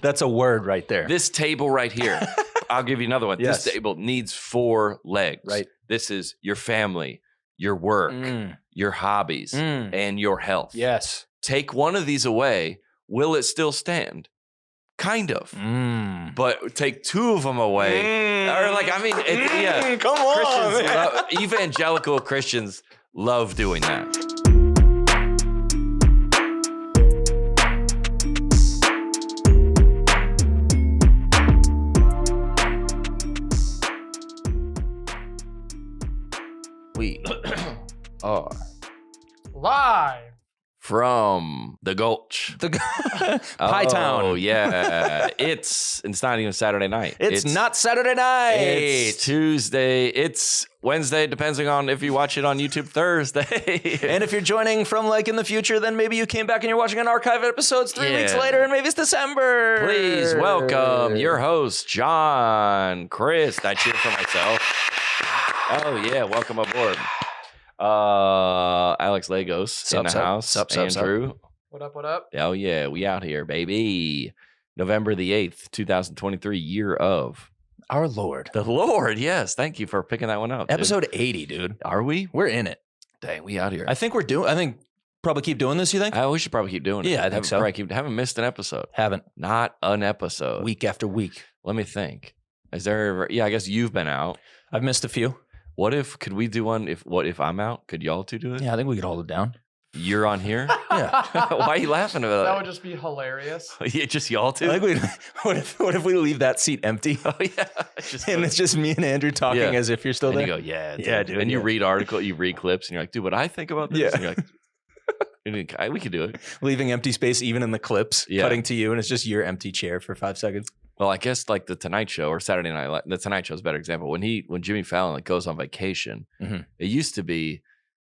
That's a word right there. This table right here. I'll give you another one. Yes. This table needs 4 legs. Right. This is your family, your work, your hobbies, and your health. Yes. Take one of these away. Will it still stand? Kind of. But take 2 of them away. Or Come on. Christians evangelical Christians love doing that. We are live from the Gulch. Pie Town. Oh, yeah. It's not even Saturday night. It's not Saturday night. It's Tuesday. It's Wednesday, depending on if you watch it on YouTube, Thursday. And if you're joining from in the future, then maybe you came back and you're watching an archive episodes 3 weeks later, and maybe it's December. Please welcome your host, John Crist. I cheer for myself. Oh, yeah. Welcome aboard. Alex Lagos in the house. Andrew. What up, what up? Oh, yeah. We out here, baby. November the 8th, 2023, year of our Lord. The Lord, yes. Thank you for picking that one up. Episode 80, dude. Are we? We're in it. Dang, we out here. I think probably keep doing this, you think? We should probably keep doing it. Yeah, I think so. Haven't missed an episode. Haven't. Not an episode. Week after week. Let me think. Is there ever... Yeah, I guess you've been out. I've missed a few. Could we do one if I'm out? Could y'all 2 do it? Yeah, I think we could hold it down. You're on here? Yeah. Why are you laughing about that? That would just be hilarious. Yeah, just y'all 2? I think what if we leave that seat empty? Oh, yeah. It's just me and Andrew talking as if you're still there. And you go, yeah, dude. And you read you read clips, and you're like, dude, what I think about this? Yeah. And you're like, we could do it. Leaving empty space even in the clips, cutting to you, and it's just your empty chair for 5 seconds. Well, I guess the Tonight Show or Saturday Night, the Tonight Show is a better example. When Jimmy Fallon goes on vacation, it used to be,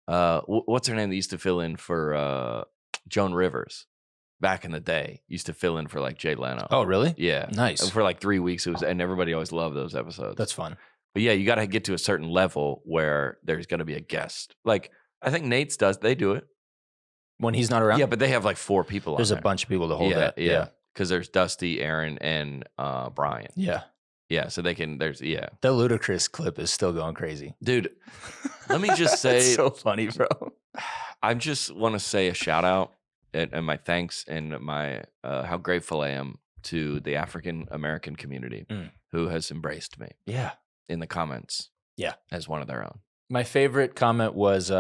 what's her name that used to fill in for Joan Rivers back in the day? Used to fill in for Jay Leno. Oh, really? Yeah, nice. For 3 weeks, and everybody always loved those episodes. That's fun. But yeah, you got to get to a certain level where there's going to be a guest. I think Nate's they do it when he's not around. Yeah, but they have 4 people. There's a bunch of people to hold that. Yeah. Because there's Dusty, Aaron, and Brian. Yeah. Yeah, so they can, The Ludacris clip is still going crazy. Dude, let me just say. It's so funny, bro. I just want to say a shout out and my thanks and my how grateful I am to the African American community who has embraced me. Yeah. In the comments. Yeah. As one of their own. My favorite comment was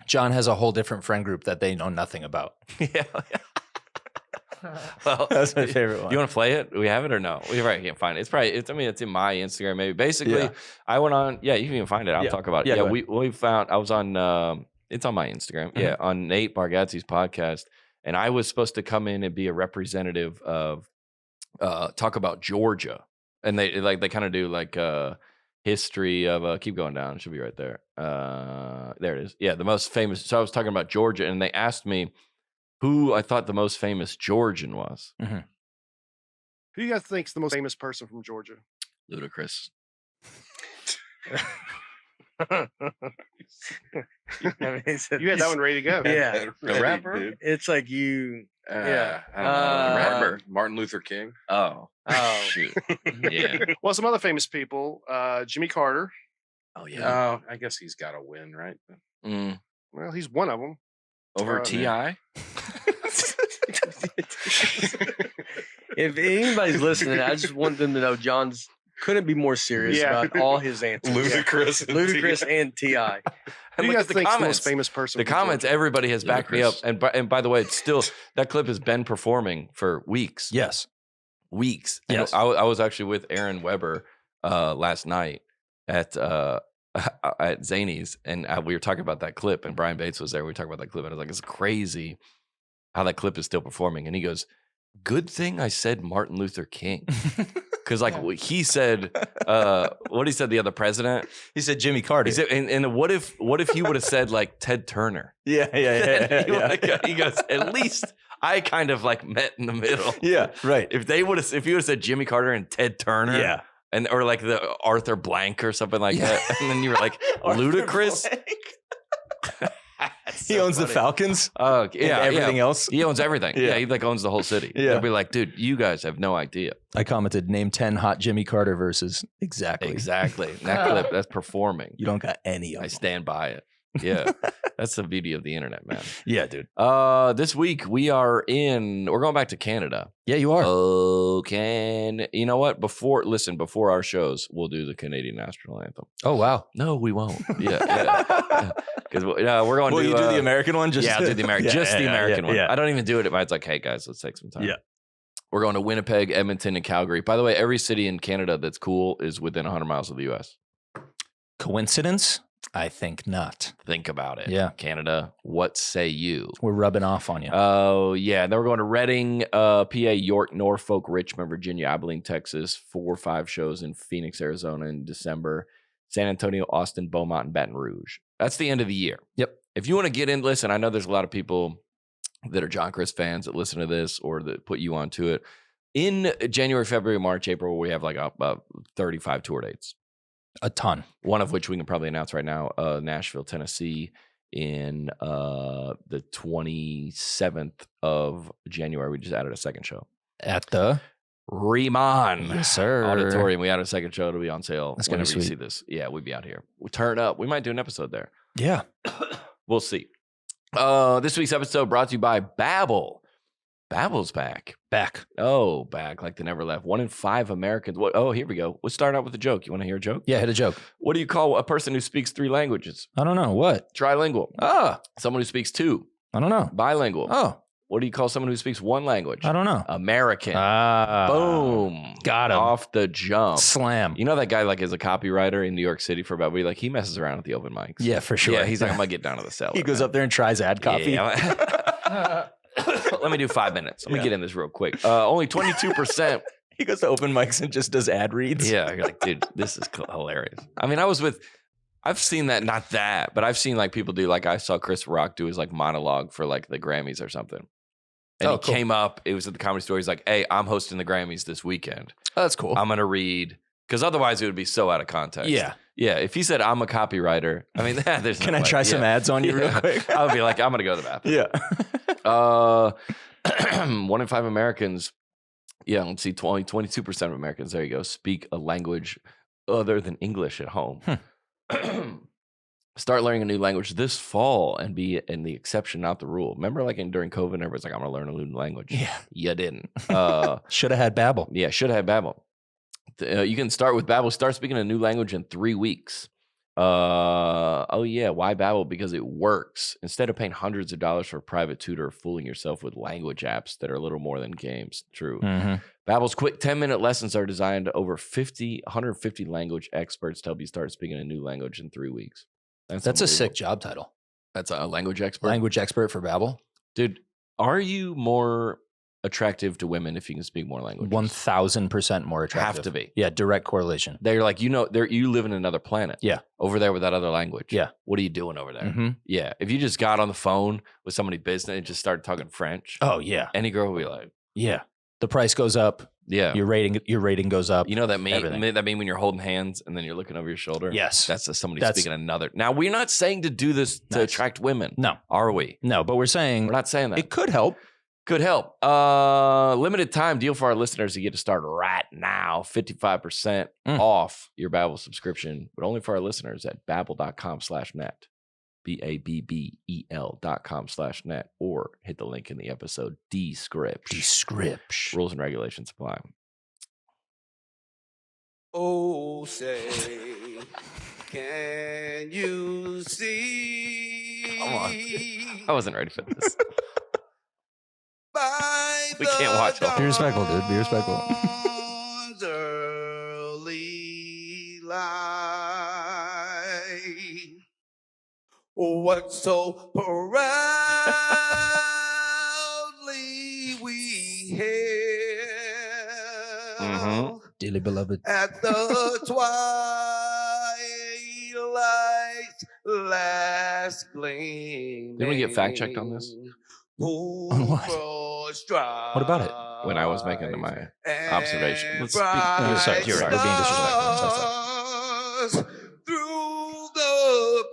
John has a whole different friend group that they know nothing about. Yeah. Well, that's my favorite one. You want to play it? We have it or no? We probably can't find it. It's in my Instagram maybe. Basically, I went on. Yeah, you can even find it. I'll talk about it. Yeah, we found. I was on. It's on my Instagram. Yeah, on Nate Bargatze's podcast, and I was supposed to come in and be a representative of talk about Georgia, and they kind of do history of keep going down. It should be right there. There it is. Yeah, the most famous. So I was talking about Georgia, and they asked me who I thought the most famous Georgian was. Who do you guys think's the most famous person from Georgia? Ludacris. You had that one ready to go. Yeah, the rapper. Dude. It's like you. Rapper Martin Luther King. Oh, shoot. Yeah. Well, some other famous people. Jimmy Carter. Oh yeah. I guess he's got to win, right? Well, he's one of them. Over T.I.? If anybody's listening, I just want them to know John's couldn't be more serious about all his answers. Ludacris and T.I. Who do you guys think the most famous person? The comments, Georgia? everybody has backed me up. And by the way, it's still that clip has been performing for weeks. Yes. Weeks. Yes. I was actually with Aaron Weber last night at Zany's, and we were talking about that clip, and Brian Bates was there. We were talking about that clip, and I was like, it's crazy how that clip is still performing. And he goes, good thing I said Martin Luther King. Because he said, what he said, the other president? He said Jimmy Carter. He said, and what if he would have said Ted Turner? Yeah. He goes, at least I kind of met in the middle. Yeah, right. If you would have said Jimmy Carter and Ted Turner. Yeah. And or the Arthur Blank or something like that. And then you were like, Ludacris. He owns the Falcons. Yeah, everything else. He owns everything. Yeah, he like owns the whole city. Yeah. They'll be like, dude, you guys have no idea. I commented, name 10 hot Jimmy Carter verses. Exactly. That clip, that's performing. You don't got any of them. I stand by it. Yeah, that's the beauty of the internet, man. Yeah, dude. This week we're going back to Canada. Yeah, you are. You know what? Before our shows, we'll do the Canadian national anthem. Oh, wow. No, we won't. Yeah. Because we're going to. Will you do the American one? I'll do the American. The American one. Yeah. I don't even do it. It's like, hey guys, let's take some time. Yeah. We're going to Winnipeg, Edmonton, and Calgary. By the way, every city in Canada that's cool is within 100 miles of the U.S. Coincidence? I think not. Think about it. Yeah. Canada, what say you? We're rubbing off on you. Oh, yeah. And then we're going to Reading, PA, York, Norfolk, Richmond, Virginia, Abilene, Texas. 4 or 5 shows in Phoenix, Arizona in December. San Antonio, Austin, Beaumont, and Baton Rouge. That's the end of the year. Yep. If you want to get in, listen, I know there's a lot of people that are John Crist fans that listen to this or that put you onto it. In January, February, March, April, we have like about 35 tour dates. A ton. One of which we can probably announce right now, Nashville, Tennessee in the 27th of January. We just added a second show. At the Remon yes, sir. Auditorium. We added a second show to be on sale. That's going to be sweet. You see this. Yeah, we'd be out here. We turn up. We might do an episode there. Yeah. We'll see. This week's episode brought to you by Babbel. Babbel's back. Back like they never left. 1 in 5 Americans. Here we go. Let's start out with a joke. You want to hear a joke? Yeah, hit a joke. What do you call a person who speaks 3 languages? I don't know. What? Trilingual. Someone who speaks 2. I don't know. Bilingual. What do you call someone who speaks 1 language? I don't know. American. Boom. Got him. Off the jump. Slam. You know that guy like is a copywriter in New York City for about he messes around at the open mics. Yeah, for sure. Yeah, he's like, I'm gonna get down to the cellar. He goes up there and tries ad copy. Yeah. Let me do 5 minutes. Let me get in this real quick. Only 22%. He goes to open mics and just does ad reads. Yeah, you're like, dude, this is hilarious. I mean, I've seen that, not that, but I've seen like people do, like I saw Chris Rock do his like monologue for like the Grammys or something. And he came up, it was at the Comedy Store. He's like, hey, I'm hosting the Grammys this weekend. Oh, that's cool. I'm going to read, because otherwise it would be so out of context. Yeah. Yeah, if he said, I'm a copywriter, I mean, there's Can I try some ads on you real quick? I would be like, I'm going to go to the bathroom. Yeah. 1 in 5 Americans, let's see, 22% of Americans, there you go, speak a language other than English at home. Start learning a new language this fall and be in the exception, not the rule. Remember, like during COVID, everyone's like, I'm going to learn a new language. Yeah. You didn't. Should have had Babbel. Yeah, should have had Babbel. You can start with Babbel. Start speaking a new language in 3 weeks. Why Babbel? Because it works. Instead of paying hundreds of dollars for a private tutor, fooling yourself with language apps that are a little more than games. True. Mm-hmm. Babbel's quick 10-minute lessons are designed to over 150 language experts to help you start speaking a new language in 3 weeks. That's a sick job title. That's a language expert. Language expert for Babbel. Dude, are you more attractive to women if you can speak more languages? 1,000% more attractive. Have to be. Yeah, direct correlation. They're like, you live in another planet. Yeah. Over there with that other language. Yeah. What are you doing over there? Mm-hmm. Yeah. If you just got on the phone with somebody business and just started talking French. Oh, yeah. Any girl would be like. Yeah. The price goes up. Yeah. Your rating goes up. You know that mean when you're holding hands and then you're looking over your shoulder? Yes. That's somebody speaking another. Now, we're not saying to do this to attract women. No. Are we? No, but we're not saying that. It could help. Could help. Limited time deal for our listeners. You get to start right now. 55% off your Babbel subscription, but only for our listeners at babbel.com/net. BABBEL.com/net, or hit the link in the episode description. Rules and regulations apply. Oh, say, can you see? Come on. I wasn't ready for this. We can't watch all. Be respectful, dude. Be respectful. Early light. What so proudly we hailed Dearly beloved. at the twilight's last gleam. Didn't we get fact checked on this? On what? What about it? When I was making my observation. Let's speak. Sorry, you're right. We're being disrespectful. Through the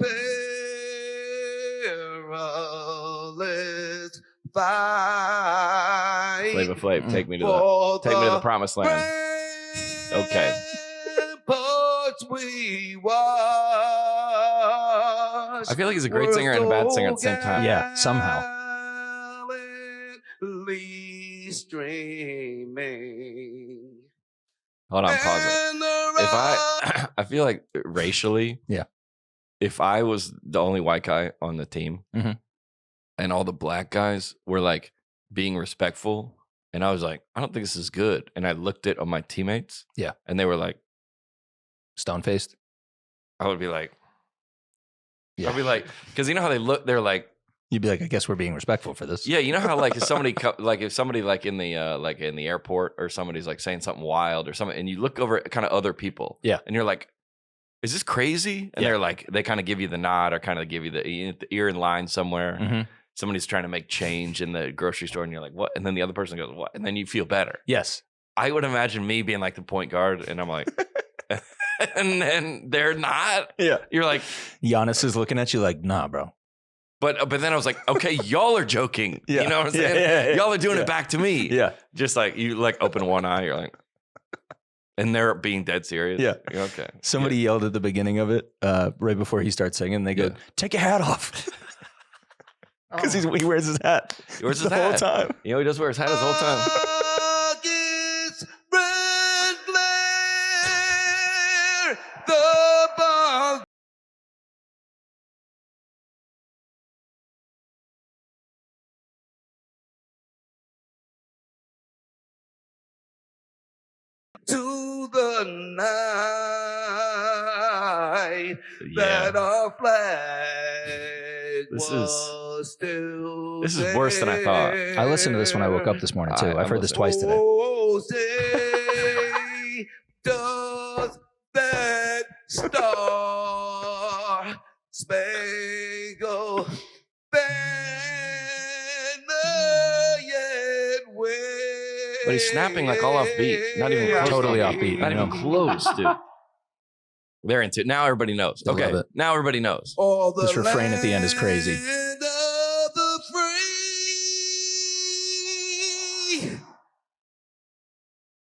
Flav. Take me to the promised land. Okay. I feel like he's a great singer and a bad singer at the same time. Yeah, somehow. Hold on, pause it. If I feel like racially, yeah. If I was the only white guy on the team, and all the black guys were like being respectful, and I was like, I don't think this is good, and I looked at my teammates, and they were like stone faced. I would be like, I'd be like, because you know how they look, they're like. You'd be like, I guess we're being respectful for this. Yeah, you know how like if somebody like in the airport or somebody's like saying something wild or something, and you look over at kind of other people, and you're like, is this crazy? And they're like, they kind of give you the nod or kind of give you the ear in line somewhere. Somebody's trying to make change in the grocery store, and you're like, what? And then the other person goes, what? And then you feel better. Yes, I would imagine me being like the point guard, and I'm like, and then they're not. Yeah, you're like, Giannis is looking at you like, nah, bro. But then I was like, okay, y'all are joking. You know what I'm saying? Y'all are doing it back to me. Yeah. Just like you like open one eye, you're like, and they're being dead serious. Yeah. You're okay. Somebody yelled at the beginning of it, right before he starts singing. They go, take your hat off. Because he wears his hat. He wears his hat. The whole time. You know, he does wear his hat his whole time. To the night that our flag was still this is worse than I thought. I listened to this when I woke up this morning too. I've heard this twice today. Oh, say, does that star spangled banner yet wave? But he's snapping like all off beat. Not even close. Totally off beat. Not even close, dude. They're into it. Now everybody knows. Okay. Now everybody knows. This refrain at the end is crazy.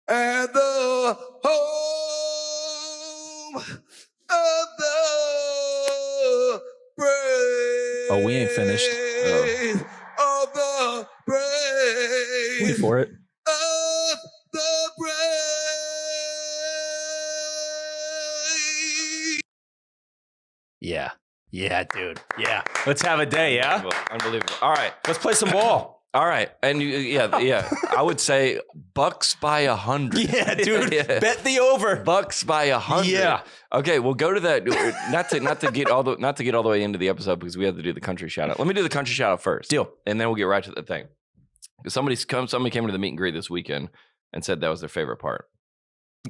And the home of the brave. Oh, we ain't finished. Of the brave. Wait for it. Of the brave. Yeah. Yeah, dude. Yeah. Let's have a day, yeah? Unbelievable. All right. Let's play some ball. All right. And yeah. I would say Bucks by 100. Yeah, dude. Bet the over. Bucks by 100. Yeah. Okay, we'll go to that. Not to get all the way into the episode because we have to do the country shout out. Let me do the country shout out first. Deal. And then we'll get right to the thing. Somebody came to the meet and greet this weekend and said that was their favorite part.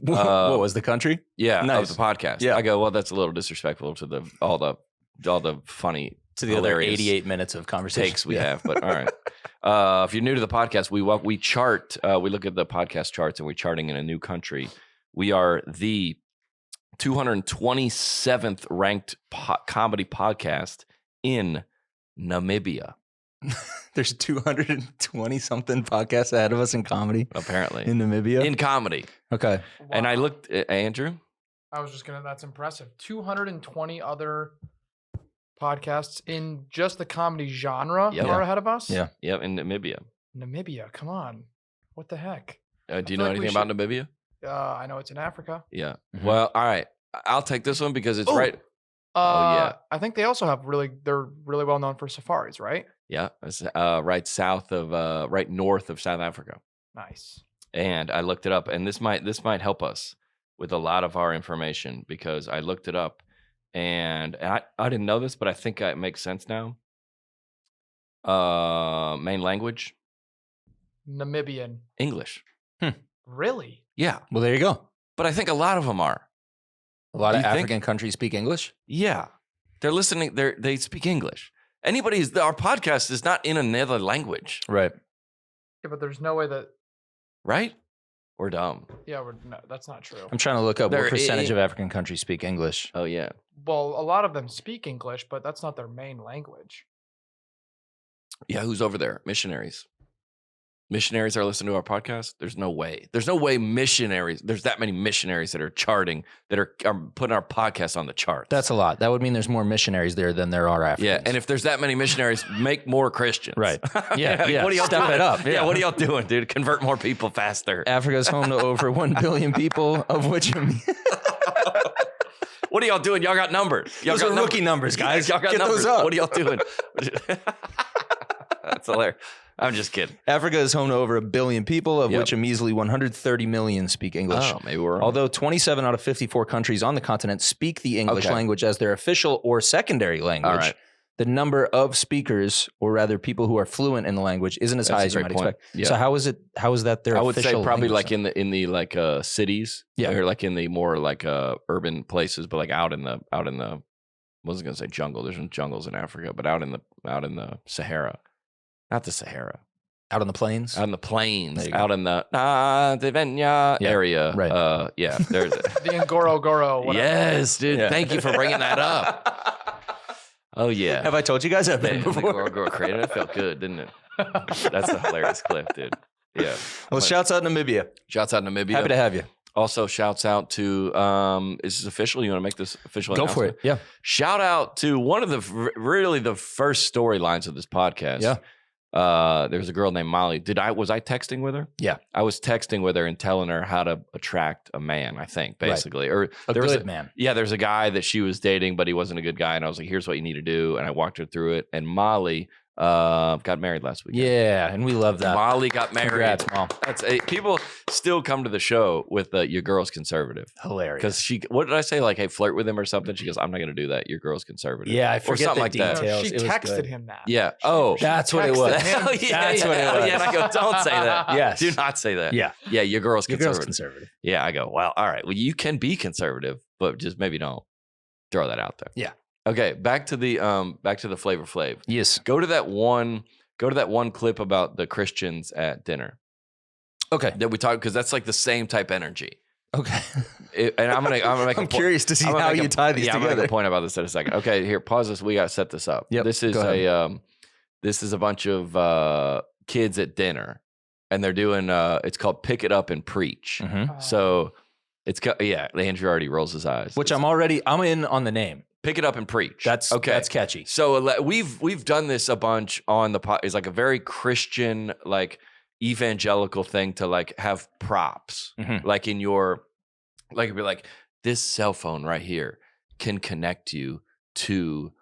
What was the country? Yeah, nice. Of the podcast. Yeah. I go, well, that's a little disrespectful to all the funny, to the other 88 minutes of conversation takes we have. But all right, if you're new to the podcast, we chart. We look at the podcast charts and we're charting in a new country. We are the 227th ranked comedy podcast in Namibia. There's 220 something podcasts ahead of us in comedy. Apparently. In Namibia? In comedy. Okay. Wow. And I looked at Andrew. I was just that's impressive. 220 other podcasts in just the comedy genre are ahead of us? Yeah. Yep, in Namibia. Namibia, come on. What the heck? Do you know anything about Namibia? I know it's in Africa. Yeah. Mm-hmm. Well, all right. I'll take this one because it's right. I think they also have they're really well known for safaris, right? Yeah, it's right north of South Africa. Nice. And I looked it up, and this might help us with a lot of our information because I looked it up, and I didn't know this, but I think it makes sense now. Main language? Namibian. English. Really? Yeah. Well, there you go. But I think a lot of them are. A lot of African countries speak English? Yeah. They're listening. They speak English. Our podcast is not in another language. Right. Yeah, but there's no way that. Right? We're dumb. Yeah, that's not true. I'm trying to look up what percentage of African countries speak English. Oh, yeah. Well, a lot of them speak English, but that's not their main language. Yeah, who's over there? Missionaries. missionaries are listening to our podcast? There's no way. There's no way there's that many missionaries that are charting, that are putting our podcast on the charts. That's a lot. That would mean there's more missionaries there than there are Africans. Yeah, and if there's that many missionaries, make more Christians. Right. Yeah, yeah. What are y'all Step doing? it up. Yeah, what are y'all doing, dude? Convert more people faster. Africa's home to over 1 billion people, of which What are y'all doing? Y'all got numbers. Those are rookie numbers, guys. Y'all got Get numbers. those up. What are y'all doing? That's hilarious. I'm just kidding. Africa is home to over 1 billion people, of which a measly 130 million speak English. Oh, maybe we're wrong. Although 27 out of 54 countries on the continent speak the English language as their official or secondary language, the number of speakers, or rather people who are fluent in the language, isn't as high as you might expect. Yeah. So how is that their official I would say probably language like in the cities, or like in the more like urban places, but like out in the I wasn't gonna say jungle. There's no jungles in Africa, but out in the Sahara. Not the Sahara. Out on the plains? Out in the plains. Out in the Devenya area. Right. Yeah. There's The Ngorongoro. Whatever. Yes, dude. Yeah. Thank you for bringing that up. Oh, yeah. Have I told you guys I've been before? The Ngorongoro Crater. It felt good, didn't it? That's a hilarious clip, dude. Yeah. Well, shouts out Namibia. Shouts out Namibia. Happy to have you. Also, shouts out to, is this official? You want to make this official Go for it. Yeah. Shout out to one of the first storylines of this podcast. Yeah. There was a girl named Molly. Was I texting with her? Yeah. I was texting with her and telling her how to attract a man, I think, basically. Right. Or a good man. Yeah, there's a guy that she was dating, but he wasn't a good guy. And I was like, here's what you need to do. And I walked her through it. And Molly got married last week. Yeah, and we love that. Molly got married. Congrats, Mom. People still come to the show with your girl's conservative. Hilarious. Because what did I say? Like, hey, flirt with him or something? She goes, I'm not going to do that. Your girl's conservative. Yeah, I forget or something the like details. She it was texted good. him that. Yeah. Oh, that's what it was. That's what it was. Yeah, and I go, don't say that. Yes. Do not say that. Yeah. Yeah, your girl's conservative. conservative. Yeah, I go, well, all right. Well, you can be conservative, but just maybe don't throw that out there. Yeah. Okay, back to the Flavor Flav. Yes. Go to that one clip about the Christians at dinner. Okay. That we talked, because that's like the same type energy. Okay. And I'm gonna make. I'm curious to see how you tie these together. I'm gonna make a point about this in a second. Okay, here, pause this. We got to set this up. Yep. This is a bunch of kids at dinner, and they're doing. It's called Pick It Up and Preach. Mm-hmm. So it's Andrew already rolls his eyes. Which I'm in on the name. Pick It Up and Preach. That's okay. That's catchy. So we've done this a bunch on the pod. It's like a very Christian, like evangelical thing to like have props, like in your, like it'd be like, this cell phone right here can connect you to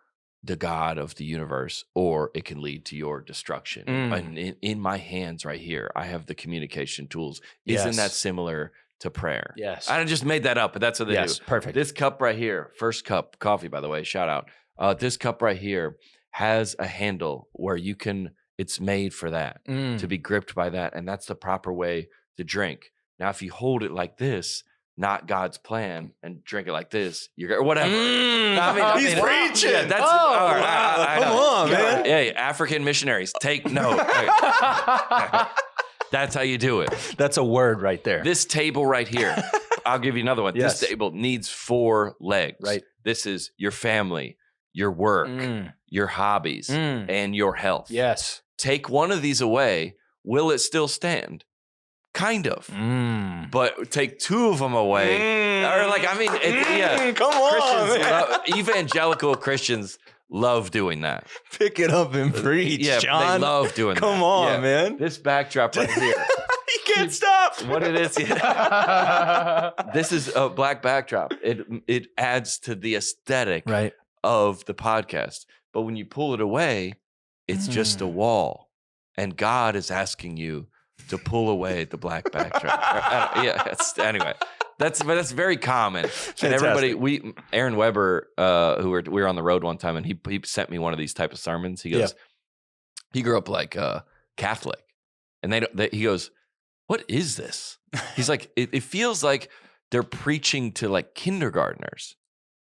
the God of the universe, or it can lead to your destruction. And in my hands right here, I have the communication tools. Isn't that similar to prayer? Yes. I just made that up, but that's what they do. Perfect. This cup right here, first cup coffee, by the way, shout out. This cup right here has a handle where it's made for that, to be gripped by that. And that's the proper way to drink. Now, if you hold it like this, not God's plan, and drink it like this, you're whatever. He's preaching. Yeah, that's Come on, man. Hey, African missionaries, take note. That's how you do it. That's a word right there. This table right here, I'll give you another one. Yes. This table needs 4 legs. Right. This is your family, your work, your hobbies, and your health. Yes. Take one of these away. Will it still stand? Kind of. But take 2 of them away. Or like, I mean, come on, evangelical Christians love doing that. Pick it up and preach, John. They love doing that. Come on, man. This backdrop right here. You can't stop. What it is. This is a black backdrop. It adds to the aesthetic of the podcast. But when you pull it away, it's just a wall. And God is asking you to pull away the black backdrop. Anyway, that's very common. Fantastic. And everybody, Aaron Weber, who we were on the road one time, and he sent me one of these type of sermons. He goes, he grew up like Catholic, and he goes, what is this? He's like, it feels like they're preaching to like kindergartners.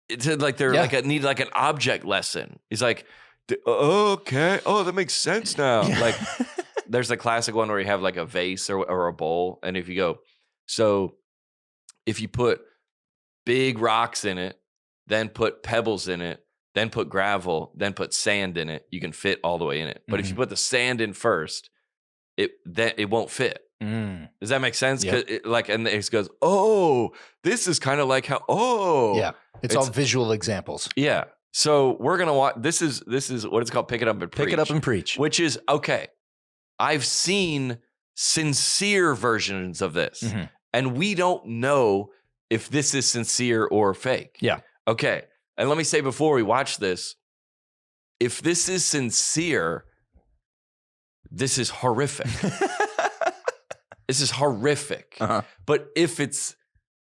It's like they're need like an object lesson. He's like, okay, that makes sense now. Like, there's a classic one where you have like a vase or a bowl, and if you go, so if you put big rocks in it, then put pebbles in it, then put gravel, then put sand in it, you can fit all the way in it. But if you put the sand in first, it won't fit. Does that make sense? Yep. And it goes, oh, this is kind of like how, yeah, it's all visual examples. Yeah. So we're going to watch, this is what it's called, Pick It Up and Preach. Pick It Up and Preach. Which is, okay, I've seen sincere versions of this, and we don't know if this is sincere or fake. Yeah. Okay. And let me say before we watch this, if this is sincere, this is horrific. This is horrific. But if it's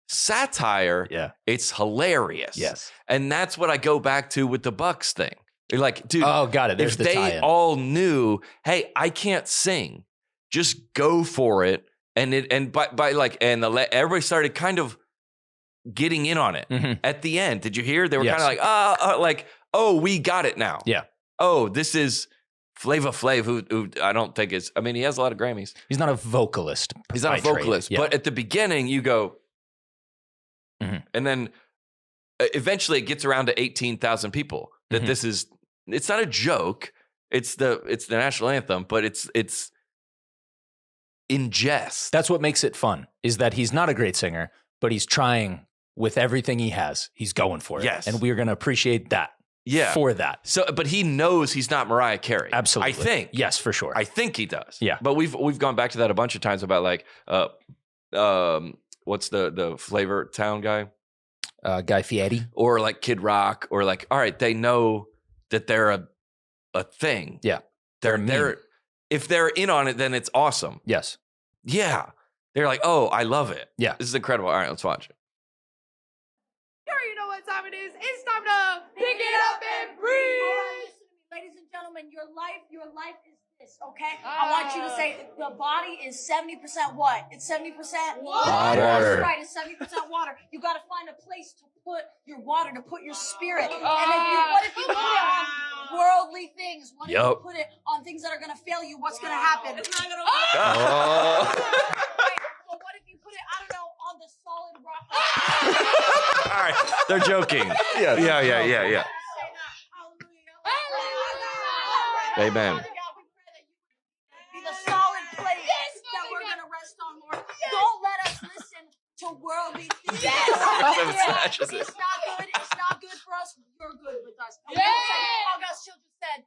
satire, it's hilarious. Yes. And that's what I go back to with the Bucks thing. They're like, dude, oh, got it. There's if the they tie-in. all knew, hey, I can't sing, just go for it. And everybody started kind of getting in on it at the end. Did you hear? They were kind of like, oh, we got it now. Yeah. Oh, this is Flava Flav, who I don't think is, I mean, he has a lot of Grammys. He's not a vocalist. He's not a vocalist. But at the beginning, you go, and then eventually it gets around to 18,000 people that this is, it's not a joke. It's the national anthem, but it's in jest. That's what makes it fun, is that he's not a great singer, but he's trying with everything he has. He's going for it. Yes. And we're going to appreciate that. Yeah. For that. So, but he knows he's not Mariah Carey. Absolutely. I think. Yes, for sure. I think he does. Yeah. But we've gone back to that a bunch of times about like, what's the Flavor Town guy? Guy Fieri. Or like Kid Rock, or like, all right, they know that they're a thing. Yeah. They're if they're in on it, then it's awesome. Yes. Yeah. They're like, oh, I love it. Yeah. This is incredible. All right, let's watch it. You know what time it is. It's time to pick it up and breathe. Ladies and gentlemen, your life is this, okay? I want you to say the body is 70% what? It's 70% water. That's right, it's 70% water. You got to find a place to put your water, to put your spirit. And what if you put it on worldly things? What if you put it on things that are going to fail you? What's going to happen? It's not going to work. So what if you put it, I don't know, on the solid rock? All right, they're joking. Yeah. Amen. Be the solid place that we're going to rest on, Lord. Don't let us listen to worldly things. It's not good for us. You're good with us. All God's children said,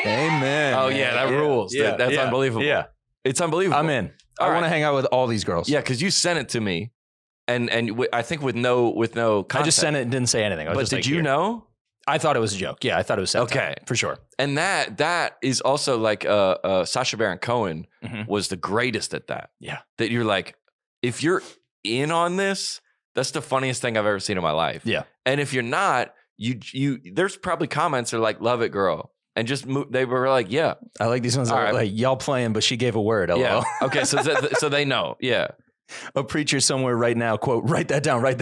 Amen. Oh, yeah, that rules. That's unbelievable. Yeah. It's unbelievable. I'm in. I want to hang out with all these girls. Yeah, because you sent it to me, and I think with no context. I just sent it and didn't say anything. But did you know? I thought it was a joke. Yeah, I thought it was satire. Okay, for sure. And that is also like Sacha Baron Cohen was the greatest at that. Yeah, that you're like, if you're in on this, that's the funniest thing I've ever seen in my life. Yeah, and if you're not, you there's probably comments that are like, love it, girl. And just they were like, yeah. I like these ones that are like, y'all playing, but she gave a word. LOL. Yeah. Okay, so they know. Yeah. A preacher somewhere right now, quote, write that down. Right,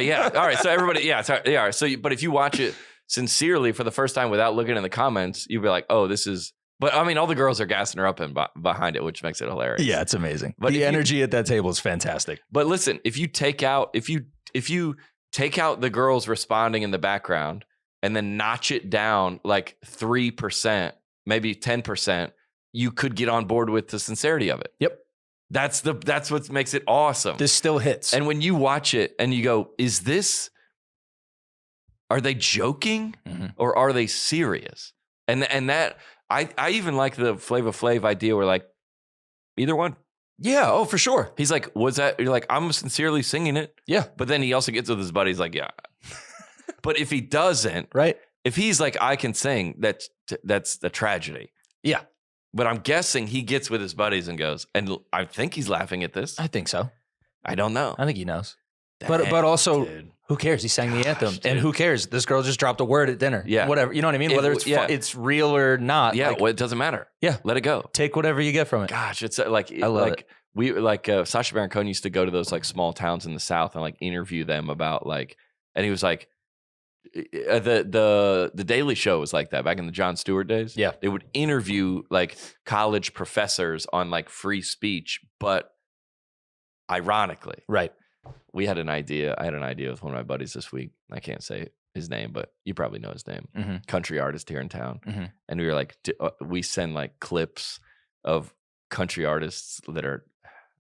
yeah. All right, so everybody, yeah. So, but if you watch it sincerely for the first time without looking in the comments, you'd be like, oh, this is, but I mean, all the girls are gassing her up and behind it, which makes it hilarious. Yeah, it's amazing. But the energy at that table is fantastic. But listen, if you take out the girls responding in the background, and then notch it down like 3%, maybe 10%, you could get on board with the sincerity of it. Yep. That's what makes it awesome. This still hits. And when you watch it and you go, are they joking or are they serious? And that, I even like the Flava Flav idea where like, either one. Yeah. Oh, for sure. He's like, was that, you're like, I'm sincerely singing it. Yeah. But then he also gets with his buddies like, yeah. But if he doesn't, right? If he's like, I can sing, that's the tragedy. Yeah. But I'm guessing he gets with his buddies and goes, and I think he's laughing at this. I think so. I don't know. I think he knows. But also, dude, who cares? He sang the anthem. Dude. And who cares? This girl just dropped a word at dinner. Yeah. Whatever. You know what I mean? Whether it's real or not. Yeah. Well, it doesn't matter. Yeah. Let it go. Take whatever you get from it. Gosh, it's like, I love it. We Sacha Baron Cohen used to go to those like small towns in the South and like interview them about like, and he was like, the Daily Show was like that back in the Jon Stewart days. Yeah. They would interview like college professors on like free speech, but ironically. Right. I had an idea with one of my buddies this week. I can't say his name, but you probably know his name. Country artist here in town. And we were like, we send like clips of country artists that are,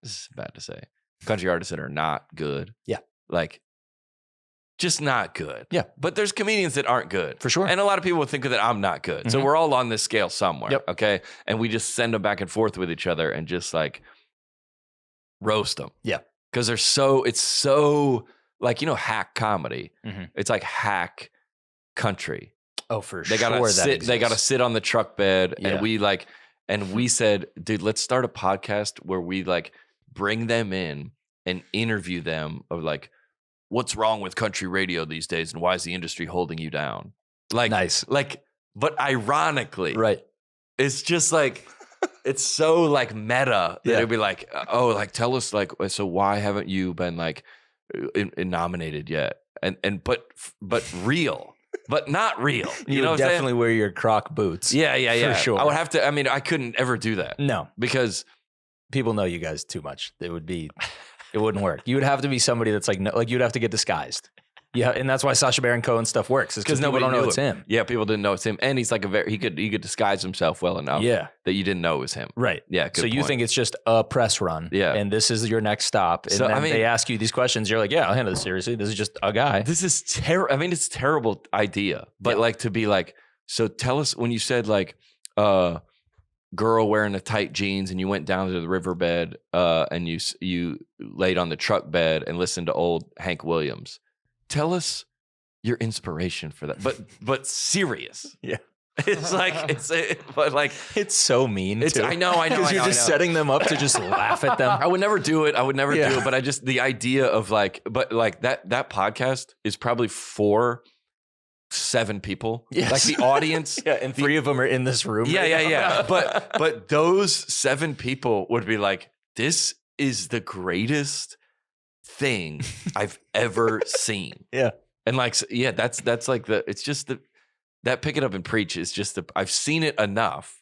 this is bad to say, country artists that are not good. Yeah. Like, just not good. Yeah. But there's comedians that aren't good. For sure. And a lot of people think that I'm not good. Mm-hmm. So we're all on this scale somewhere. Yep. Okay. And we just send them back and forth with each other and just like roast them. Yeah. Because it's so like, hack comedy. Mm-hmm. It's like hack country. Oh, for they gotta sure. They got to sit on the truck bed. Yeah. And we said, dude, let's start a podcast where we like bring them in and interview them of like, what's wrong with country radio these days and why is the industry holding you down? Like, nice. Like, but ironically, right. It's just like, it's so like meta that it'd be like, oh, like tell us like, so why haven't you been like nominated yet? But real, but not real. You know, definitely wear your Croc boots. Yeah. For sure. I would have to. I mean, I couldn't ever do that. No, because people know you guys too much. It wouldn't work. You would have to be somebody that's like, no, like you'd have to get disguised. Yeah, and that's why Sacha Baron Cohen stuff works. Is because nobody don't know it's him. Yeah, people didn't know it's him, and he's like he could disguise himself well enough. Yeah. That you didn't know it was him. Right. Yeah. So you think it's just a press run. Yeah. And this is your next stop. And then they ask you these questions. You're like, yeah, I'll handle this seriously. This is just a guy. This is terrible. I mean, it's a terrible idea, but like to be like, so tell us when you said like, girl wearing the tight jeans and you went down to the riverbed and you laid on the truck bed and listened to old Hank Williams. Tell us your inspiration for that, but serious. Yeah. It's like it's so mean. I know. Because you're just setting them up to just laugh at them. I would never do it. Do it. But the idea of like, but like that podcast is probably 7 people. Yes. Like the audience. Yeah, and 3 of them are in this room. Yeah. But those 7 people would be like, this is the greatest thing I've ever seen. Yeah. And like, yeah, that's like it's just that Pick It Up and Preach is just I've seen it enough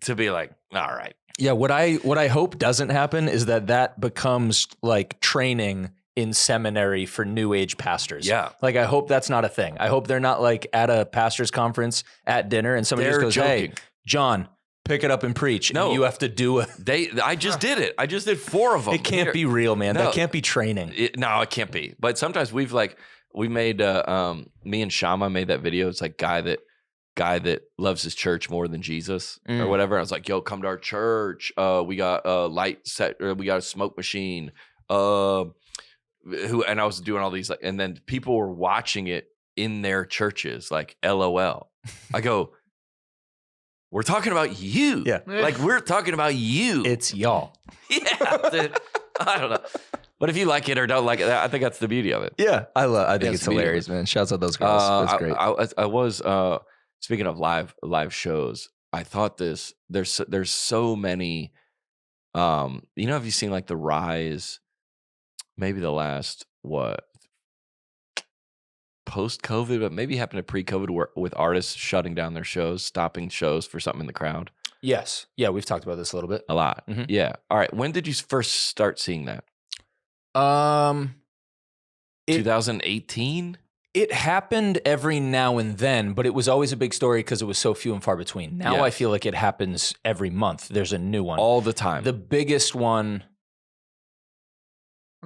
to be like, all right. Yeah. What I hope doesn't happen is that becomes like training in seminary for new age pastors. Yeah. Like, I hope that's not a thing. I hope they're not like at a pastor's conference at dinner and somebody just goes, joking. Hey, John, pick it up and preach. No, and you have to do I just did it. I just did 4 of them. It can't be real, man. No, that can't be training. No, it can't be. But sometimes we made, me and Shama made that video. It's like guy that loves his church more than Jesus or whatever. I was like, yo, come to our church. We got a light set, we got a smoke machine. And I was doing all these like, and then people were watching it in their churches, like LOL. I go, we're talking about you. Yeah. Like we're talking about you. It's y'all. Yeah. Dude, I don't know. But if you like it or don't like it, I think that's the beauty of it. Yeah. I think it's hilarious, man. Shouts out those girls. That's great. I was speaking of live shows, I thought there's so many, have you seen like the rise, maybe the last, post-COVID, but maybe happened to pre-COVID with artists shutting down their shows, stopping shows for something in the crowd? Yes. Yeah, we've talked about this a little bit. A lot. Mm-hmm. Yeah. All right. When did you first start seeing that? 2018? It happened every now and then, but it was always a big story because it was so few and far between. Now I feel like it happens every month. There's a new one. All the time. The biggest one,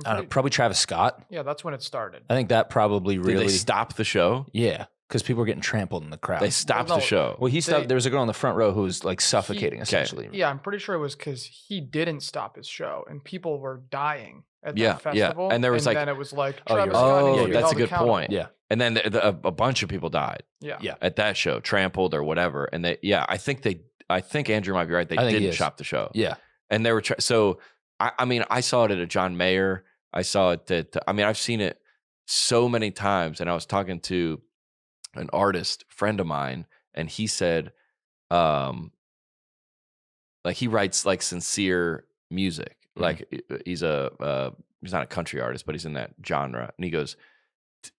I don't know, probably Travis Scott. Yeah, that's when it started. I think that probably really... Did they stop the show? Yeah, because people were getting trampled in the crowd. They stopped the show. Well, he stopped. There was a girl in the front row who was like suffocating, essentially. Yeah, I'm pretty sure it was because he didn't stop his show and people were dying at that festival. And there was then it was like, Travis Scott that's a good point. Yeah. And then a bunch of people died. Yeah. At that show, trampled or whatever. And I think Andrew might be right. They didn't stop the show. Yeah. And they were, so I saw it at a John Mayer. I saw it at, I've seen it so many times. And I was talking to an artist friend of mine, and he said, like he writes like sincere music. Like he's not a country artist, but he's in that genre. And he goes,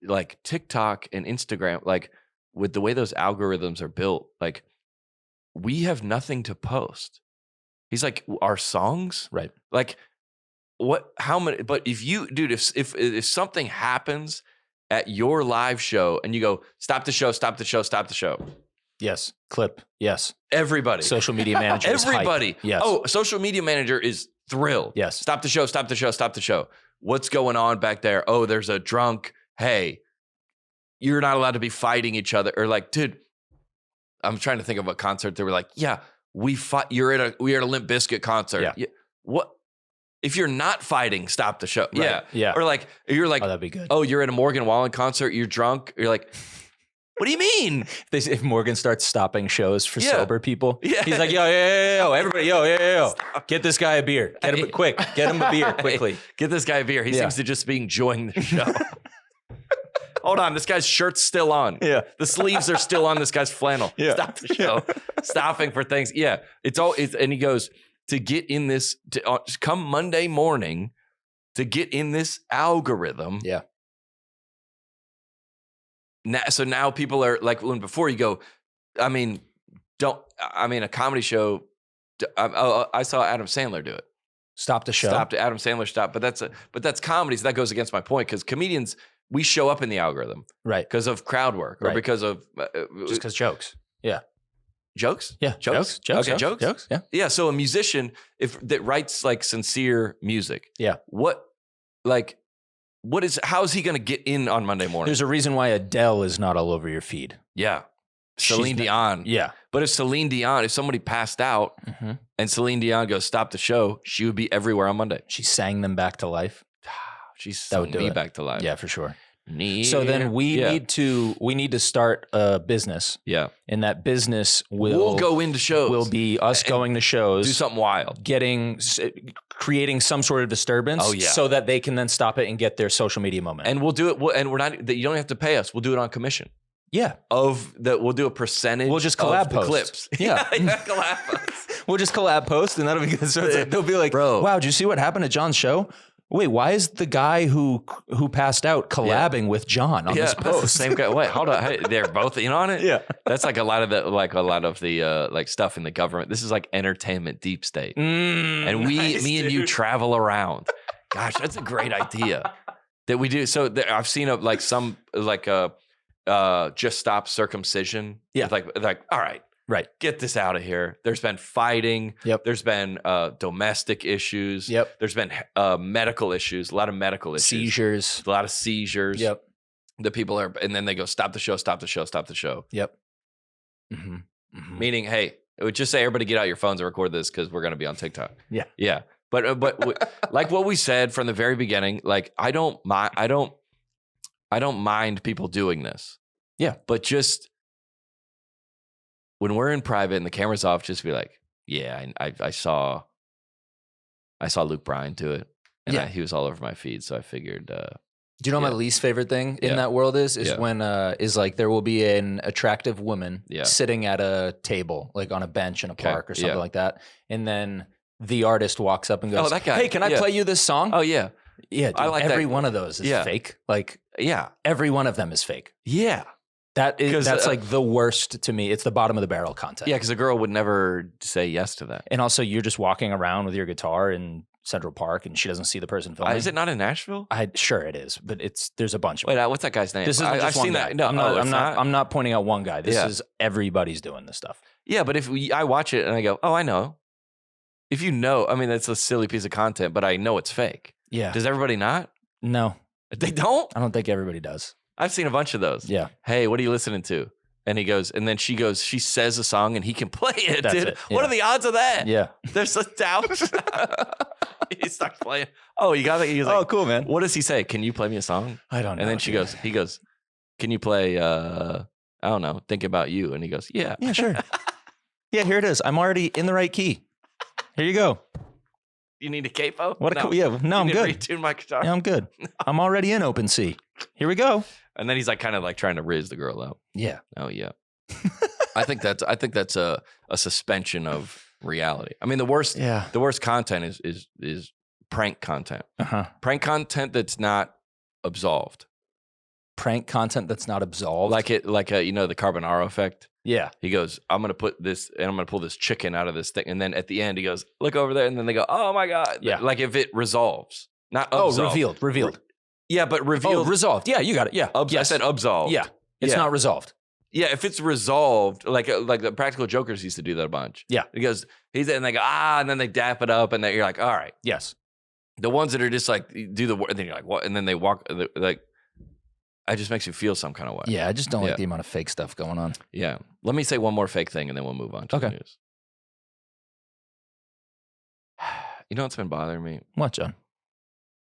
like TikTok and Instagram, like with the way those algorithms are built, like we have nothing to post. He's like, our songs, right? Like how many? But if you, dude, if something happens at your live show and you go, stop the show, Yes. Clip. Yes. Everybody. Social media manager. Everybody. Yes. Oh, social media manager is thrilled. Yes. Stop the show. Stop the show. Stop the show. What's going on back there? Oh, there's a drunk. Hey, you're not allowed to be fighting each other. Or like, dude, I'm trying to think of what concert they were like, yeah, we fight. We're at a Limp Bizkit concert. Yeah. What? If you're not fighting, stop the show. Right. Yeah. Yeah. Or like, you're like, oh, that'd be good. Oh, you're at a Morgan Wallen concert. You're drunk. You're like, what do you mean? If Morgan starts stopping shows for sober people, he's like, yo, everybody, get this guy a beer. Get him quick. Get him a beer quickly. Get this guy a beer. He seems to just be enjoying the show. Hold on, this guy's shirt's still on. Yeah. The sleeves are still on this guy's flannel. Yeah. Stop the show. Stopping for things. Yeah. And he goes, to get in this, come Monday morning, to get in this algorithm. Yeah. Now people are like, when before you go, a comedy show, I saw Adam Sandler do it. Stop the show. Adam Sandler stopped. But that's comedy, so that goes against my point, because comedians, we show up in the algorithm. Right. Because of crowd work or because of... just because jokes. Yeah. Jokes? Yeah. Jokes. Okay, yeah. jokes? Yeah. Yeah, so a musician that writes like sincere music. Yeah. How is he going to get in on Monday morning? There's a reason why Adele is not all over your feed. Yeah. Celine Dion. Yeah. But if somebody passed out and Celine Dion goes, stop the show, she would be everywhere on Monday. She sang them back to life. She sang me back to life. Yeah, for sure. So then we need to start a business. Yeah. And that business we'll go into shows. Will be us going to shows. Do something wild. Creating some sort of disturbance. Oh, yeah. So that they can then stop it and get their social media moment. And we'll do it. And we're not, you don't have to pay us. We'll do it on commission. Yeah. We'll do a percentage. We'll just collab post. Clips. Yeah. Collab post. We'll just collab post and that'll be good. So it's like, they'll be like, bro, wow, did you see what happened at John's show? Wait, why is the guy who passed out collabing with John on this post? The same guy. Wait, hold on. Hey, they're both in on it? Yeah. That's like a lot of the stuff in the government. This is like entertainment deep state. And me and you travel around. Gosh, that's a great idea that we do. So I've seen just stop circumcision. Yeah. Like, all right. Right. Get this out of here. There's been fighting. Yep. There's been domestic issues. Yep. There's been medical issues, a lot of medical issues. Seizures. A lot of seizures. Yep. The people are, and then they go, stop the show, stop the show, stop the show. Yep. Mm-hmm. Mm-hmm. Meaning, hey, it would just say, everybody get out your phones and record this because we're going to be on TikTok. Yeah. Yeah. But like what we said from the very beginning, like I don't mind people doing this. Yeah. But just when we're in private and the camera's off, just be like, yeah, I saw Luke Bryan do it. And he was all over my feed. So I figured. Do you know what my least favorite thing in that world is when is like there will be an attractive woman sitting at a table, like on a bench in a park or something like that. And then the artist walks up and goes, that guy. Hey, can I play you this song? Oh, yeah. Yeah, dude, I like every one of those is fake. Like, every one of them is fake. Yeah. That's like the worst to me. It's the bottom of the barrel content. Yeah, because a girl would never say yes to that. And also, you're just walking around with your guitar in Central Park, and she doesn't see the person filming. Is it not in Nashville? Sure it is, but there's a bunch of them. Wait, what's that guy's name? This is just one guy. No, I'm not pointing out one guy. This is everybody's doing this stuff. Yeah, but if I watch it and I go, oh, I know. If you know, I mean, that's a silly piece of content, but I know it's fake. Yeah. Does everybody not? No. They don't? I don't think everybody does. I've seen a bunch of those. Yeah. Hey, what are you listening to? And he goes, and then she says a song and he can play it, That's dude. It. Yeah. What are the odds of that? Yeah. There's a doubt. He starts playing. Oh, you got it? He's like, oh, cool, man. What does he say? Can you play me a song? I don't know. And then he goes, can you play, I don't know, Think About You? And he goes, yeah. Yeah, sure. Yeah, here it is. I'm already in the right key. Here you go. You need a capo? No, I'm good. Retune my guitar? Yeah, I'm good. I'm already in open C. Here we go. And then he's like kind of like trying to riz the girl out. Yeah. Oh yeah. I think that's a suspension of reality. I mean, the worst content is prank content. Uh-huh. Prank content that's not absolved. Prank content that's not absolved. Like the Carbonaro effect. Yeah. He goes, I'm going to put this and I'm going to pull this chicken out of this thing. And then at the end he goes, look over there. And then they go, oh my God. Yeah. Like if it resolves, not absolved. Revealed. Yeah, but revealed. Oh, resolved. Yeah, you got it. Yeah. I said absolved. Yeah. It's not resolved. if it's resolved, like the Practical Jokers used to do that a bunch. Yeah. Because and they go, and then they dap it up and you're like, all right. Yes. The ones that are just like, do the work, and then you're like, what? And then they walk, like, it just makes you feel some kind of way. Yeah, I just don't like the amount of fake stuff going on. Yeah. Let me say one more fake thing and then we'll move on to the news. You know what's been bothering me? What, John?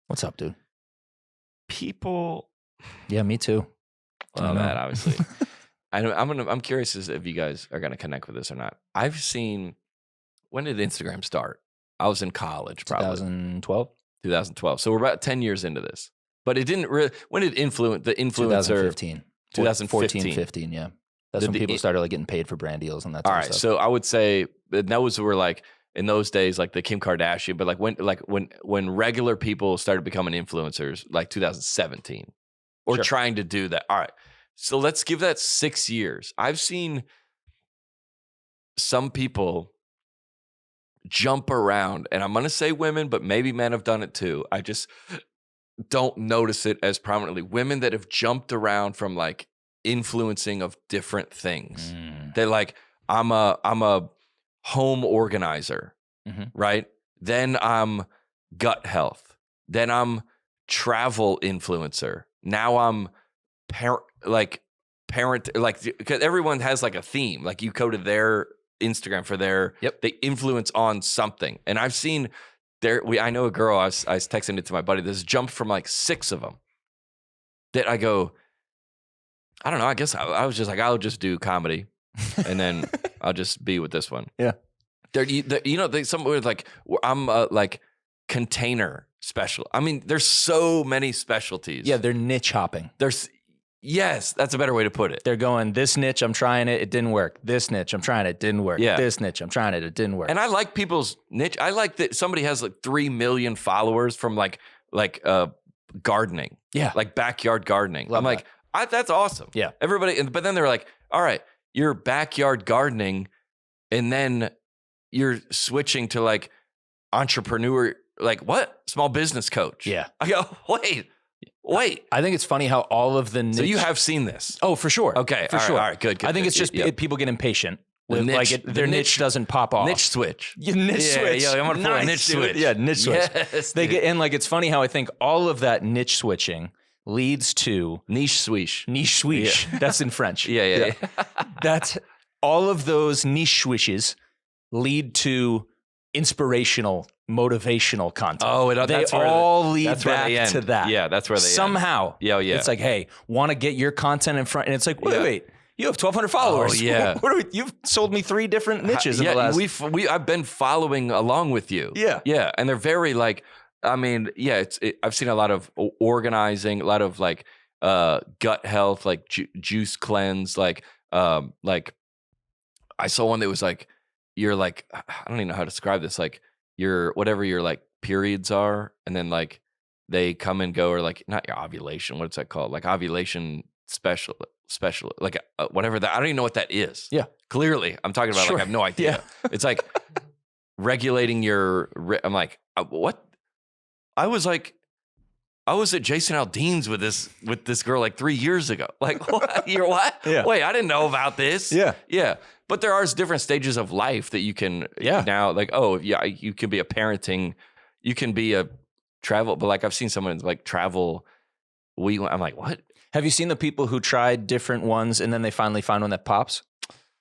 What's up, dude? People. Yeah, me too. Well, that obviously. I'm curious as if you guys are gonna connect with this or not. I've seen. When did Instagram start? I was in college, probably 2012. 2012. So we're about 10 years into this. But it didn't really. When did the influencer? 2015. 2015. 15. Yeah, that's when people started like getting paid for brand deals and that. All right. So I would say those were like. In those days, like the Kim Kardashian, but when regular people started becoming influencers, like 2017, or trying to do that. All right, so let's give that 6 years. I've seen some people jump around, and I'm going to say women, but maybe men have done it too. I just don't notice it as prominently. Women that have jumped around from like influencing of different things. They're like, I'm a home organizer, right? Then I'm gut health. Then I'm travel influencer. Now I'm parent, because everyone has like a theme. Like you go to their Instagram for their, they influence on something. And I've seen I know a girl, I was texting it to my buddy, this jumped from like 6 of them that I go, I don't know, I guess I was just like, I'll just do comedy. And then I'll just be with this one. Yeah. Some were like, I'm like container special. I mean, there's so many specialties. Yeah, they're niche hopping. Yes, that's a better way to put it. They're going, this niche, I'm trying it, it didn't work. This niche, I'm trying it, it didn't work. Yeah. This niche, I'm trying it, it didn't work. And I like people's niche. I like that somebody has like 3 million followers from like gardening. Yeah. Like backyard gardening. I'm like, that's awesome. Yeah. Everybody, but then they're like, all right, you're backyard gardening, and then you're switching to like entrepreneur, like what? Small business coach. Yeah. I go, wait. I think it's funny how all of the niche. So you have seen this? Oh, for sure. Okay. For sure. All right. Good. I think it's just people get impatient. Their niche doesn't pop off. Niche switch. Niche switch. Yeah, I'm gonna put a niche switch. Yeah, niche switch. Yes, and like it's funny how I think all of that niche switching leads to niche swish. Niche swish. Yeah. That's in French. Yeah. That's all of those niche swishes lead to inspirational, motivational content. Oh, they all lead back to that. Yeah, that's where they somehow. Yeah. It's like, hey, want to get your content in front, and it's like, wait. You have 1,200 followers. Oh, yeah. You've sold me 3 different niches in the last. I've been following along with you. Yeah. And they're very like, I mean, I've seen a lot of organizing, a lot of like gut health, like juice cleanse, like I saw one that was like, you're like, I don't even know how to describe this, like whatever your like periods are, and then like they come and go, or like not your ovulation, what's that called? Like ovulation special, like whatever that, I don't even know what that is. Yeah. Clearly, I'm talking about like I have no idea. Yeah. It's like regulating I'm like, what? I was at Jason Aldean's with this girl like 3 years ago. Like, what? You're what? Yeah. Wait, I didn't know about this. Yeah. Yeah. But there are different stages of life that you can now, like, you can be a parenting, you can be a travel, but like I've seen someone like travel. I'm like, what? Have you seen the people who tried different ones and then they finally find one that pops?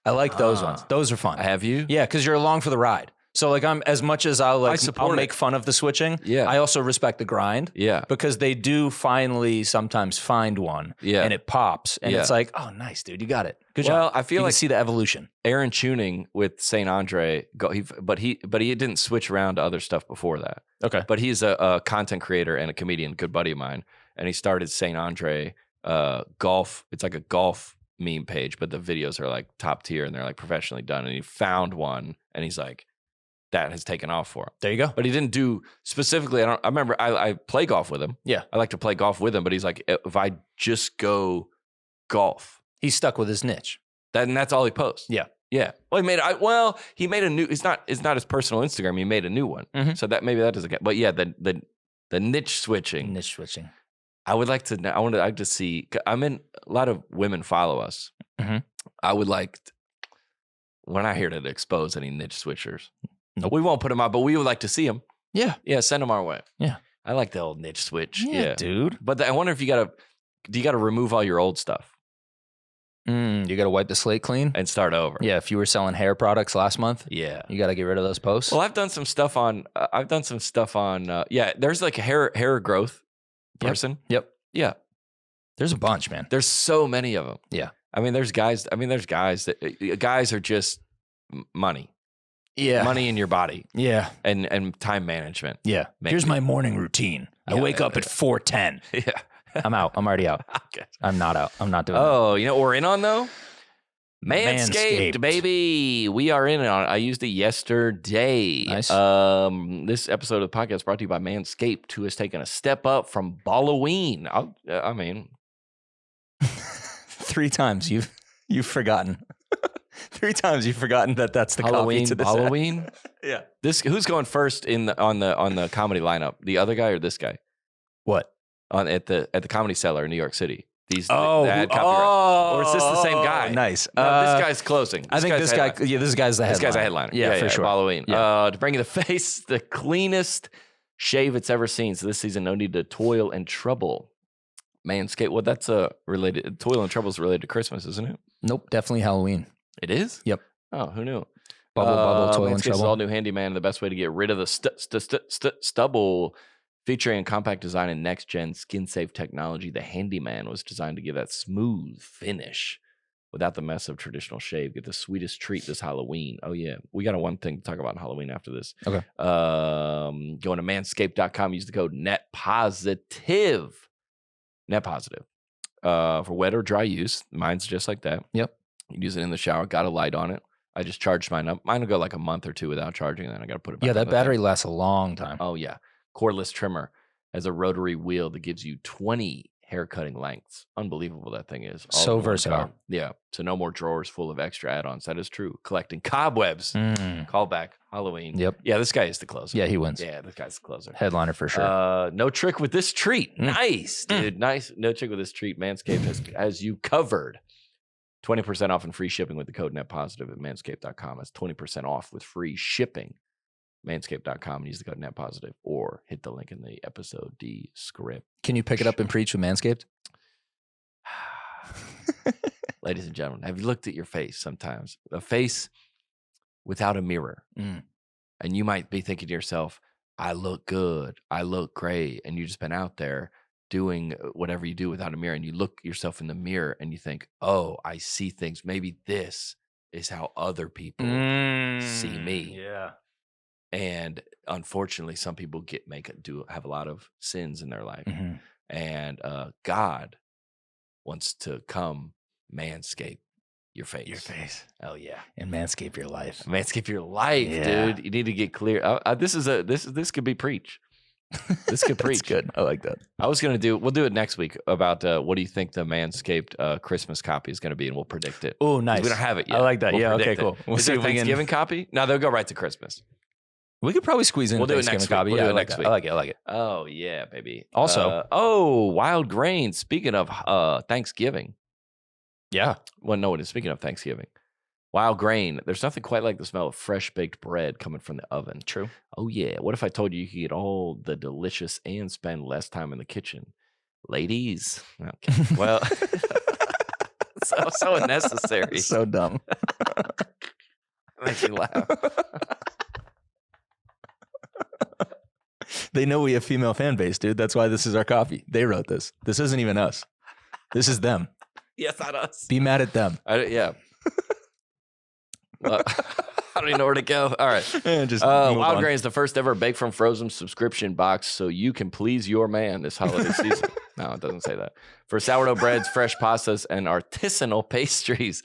I like those ones. Those are fun. Have you? Yeah, because you're along for the ride. So like as much as I'll make fun of the switching, I also respect the grind. Yeah. Because they do finally sometimes find one and it pops. And it's like, oh, nice, dude. You got it. Good job. Well, I feel like see the evolution. Aaron Tuning with St. Andre, but he didn't switch around to other stuff before that. Okay. But he's a content creator and a comedian, good buddy of mine. And he started St. Andre golf. It's like a golf meme page, but the videos are like top tier and they're like professionally done. And he found one and he's like, that has taken off for him. There you go. But he didn't do specifically. I remember I play golf with him. Yeah. I like to play golf with him, but he's like, if I just go golf. He's stuck with his niche. And that's all he posts. Yeah. Yeah. Well, he made a new, it's not his personal Instagram. He made a new one. Mm-hmm. So that maybe that doesn't get, but yeah, the niche switching. Niche switching. I would like to see, I'm in, a lot of women follow us. Mm-hmm. I would like, we're not here to expose any niche switchers. Nope. We won't put them out, but we would like to see them. Yeah. Yeah, send them our way. Yeah. I like the old niche switch. Yeah, dude. But I wonder if do you got to remove all your old stuff? You got to wipe the slate clean and start over. Yeah. If you were selling hair products last month, yeah, you got to get rid of those posts. Well, I've done some stuff on, there's like a hair growth person. Yep. Yeah. There's a bunch, man. There's so many of them. Yeah. There's guys that guys are just money. Yeah. Money in your body. Yeah. And time management. Yeah. Here's my morning routine. I wake up at 4:10. Yeah. I'm out. I'm already out. Okay. I'm not out. I'm not doing it. Oh, you know what we're in on though? Manscaped, baby. We are in on it. I used it yesterday. Nice. This episode of the podcast brought to you by Manscaped, who has taken a step up from Halloween. 3 times you've forgotten. 3 times you've forgotten that's the Halloween. Coffee to Halloween. Yeah. Who's going first on the comedy lineup? The other guy or this guy? What? At the Comedy Cellar in New York City. Or is this the same guy? Nice. No, this guy's closing. I think this guy. Yeah, this guy's the headliner. This guy's a headliner. Yeah, for sure. Halloween. Yeah. To bring you the face, the cleanest shave it's ever seen. So this season, no need to toil and trouble. Manscaped. Well, that's related. Toil and trouble is related to Christmas, isn't it? Nope, definitely Halloween. It is. Yep. Oh, who knew? Bubble, toil and Manscaped's trouble. all new handyman, the best way to get rid of the stubble. Featuring compact design and next-gen skin-safe technology, the Handyman was designed to give that smooth finish without the mess of traditional shave. Get the sweetest treat this Halloween. Oh, yeah. We got one thing to talk about in Halloween after this. Okay. Going to manscaped.com. Use the code NETPOSITIVE. NETPOSITIVE. For wet or dry use. Mine's just like that. Yep. You can use it in the shower. Got a light on it. I just charged mine up. Mine will go like a month or two without charging, and then I got to put it back. Yeah, that battery lasts a long time. Oh, yeah. Cordless trimmer has a rotary wheel that gives you 20 hair cutting lengths. Unbelievable that thing is. So versatile. Yeah. So no more drawers full of extra add-ons. That is true. Collecting cobwebs. Callback. Halloween. Yep. Yeah, this guy is the closer. Yeah, he wins. Yeah, this guy's the closer. Headliner for sure. No trick with this treat. Nice, dude. Nice. No trick with this treat. Manscaped has you covered. 20% off and free shipping with the code NETPOSITIVE at manscaped.com. That's 20% off with free shipping. Manscaped.com and use the code NETPOSITIVE or hit the link in the episode description. Can you pick it up and preach with Manscaped? Ladies and gentlemen, have you looked at your face sometimes? A face without a mirror. And you might be thinking to yourself, I look good. I look great. And you've just been out there doing whatever you do without a mirror. And you look yourself in the mirror and you think, oh, I see things. Maybe this is how other people see me. Yeah. And unfortunately, some people have a lot of sins in their life. And God wants to come manscape your face. Your face. Oh yeah. And manscape your life. Manscape your life, dude. You need to get clear. This could be preach. This could preach. Good. I like that. We'll do it next week about what do you think the Manscaped Christmas copy is going to be, and we'll predict it. Oh, nice. We don't have it yet. I like that. We'll okay, cool. We'll see if Thanksgiving copy. No, they'll go right to Christmas. We could probably squeeze in. We'll do it next week. Copy. We'll do it next week. I like it. Oh yeah, baby. Also, Wild Grain. Speaking of Thanksgiving. Yeah. Well, no, speaking of Thanksgiving, Wild Grain. There's nothing quite like the smell of fresh baked bread coming from the oven. True. Oh yeah. What if I told you could get all the delicious and spend less time in the kitchen, ladies? Okay. Well, so unnecessary. So dumb. Makes you laugh. They know we have female fan base, dude. That's why this is our coffee. They wrote this. This isn't even us. This is them. Yes, not us. Be mad at them. Yeah. I don't even know where to go. All right. Just Wild Grain is the first ever Bake from Frozen subscription box so you can please your man this holiday season. No, it doesn't say that. For sourdough breads, fresh pastas, and artisanal pastries.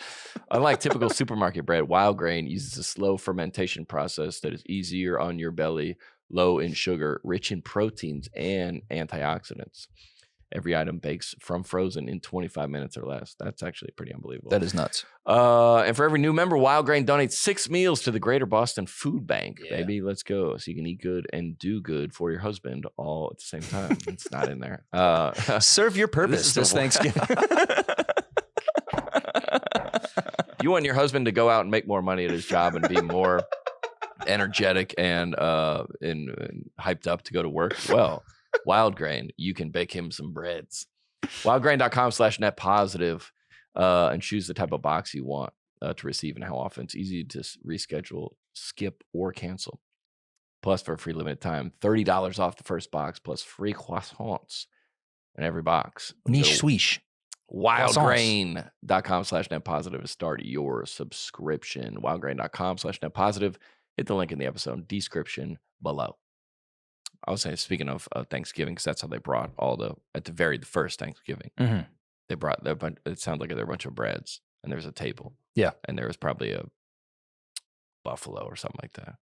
Unlike typical supermarket bread, Wild Grain uses a slow fermentation process that is easier on your belly, low in sugar, rich in proteins and antioxidants. Every item bakes from frozen in 25 minutes or less. That's actually pretty unbelievable. That is nuts. And for every new member, Wild Grain donates 6 meals to the Greater Boston Food Bank. Yeah. Baby, let's go. So you can eat good and do good for your husband all at the same time. It's not in there. Serve your purpose this Thanksgiving. you want your husband to go out and make more money at his job and be more energetic and hyped up to go to work. Well, Wild Grain, you can bake him some breads. Wildgrain.com/net positive and choose the type of box you want to receive and how often. It's easy to reschedule, skip, or cancel. Plus, for a free limited time, $30 off the first box plus free croissants in every box. Niche swish. Wildgrain.com/net positive to start your subscription. Wildgrain.com/net positive. Hit the link in the episode description below. I was saying, speaking of Thanksgiving, because that's how they brought all the first Thanksgiving. Mm-hmm. They brought it sounds like there were a bunch of breads and there was a table. Yeah. And there was probably a buffalo or something like that.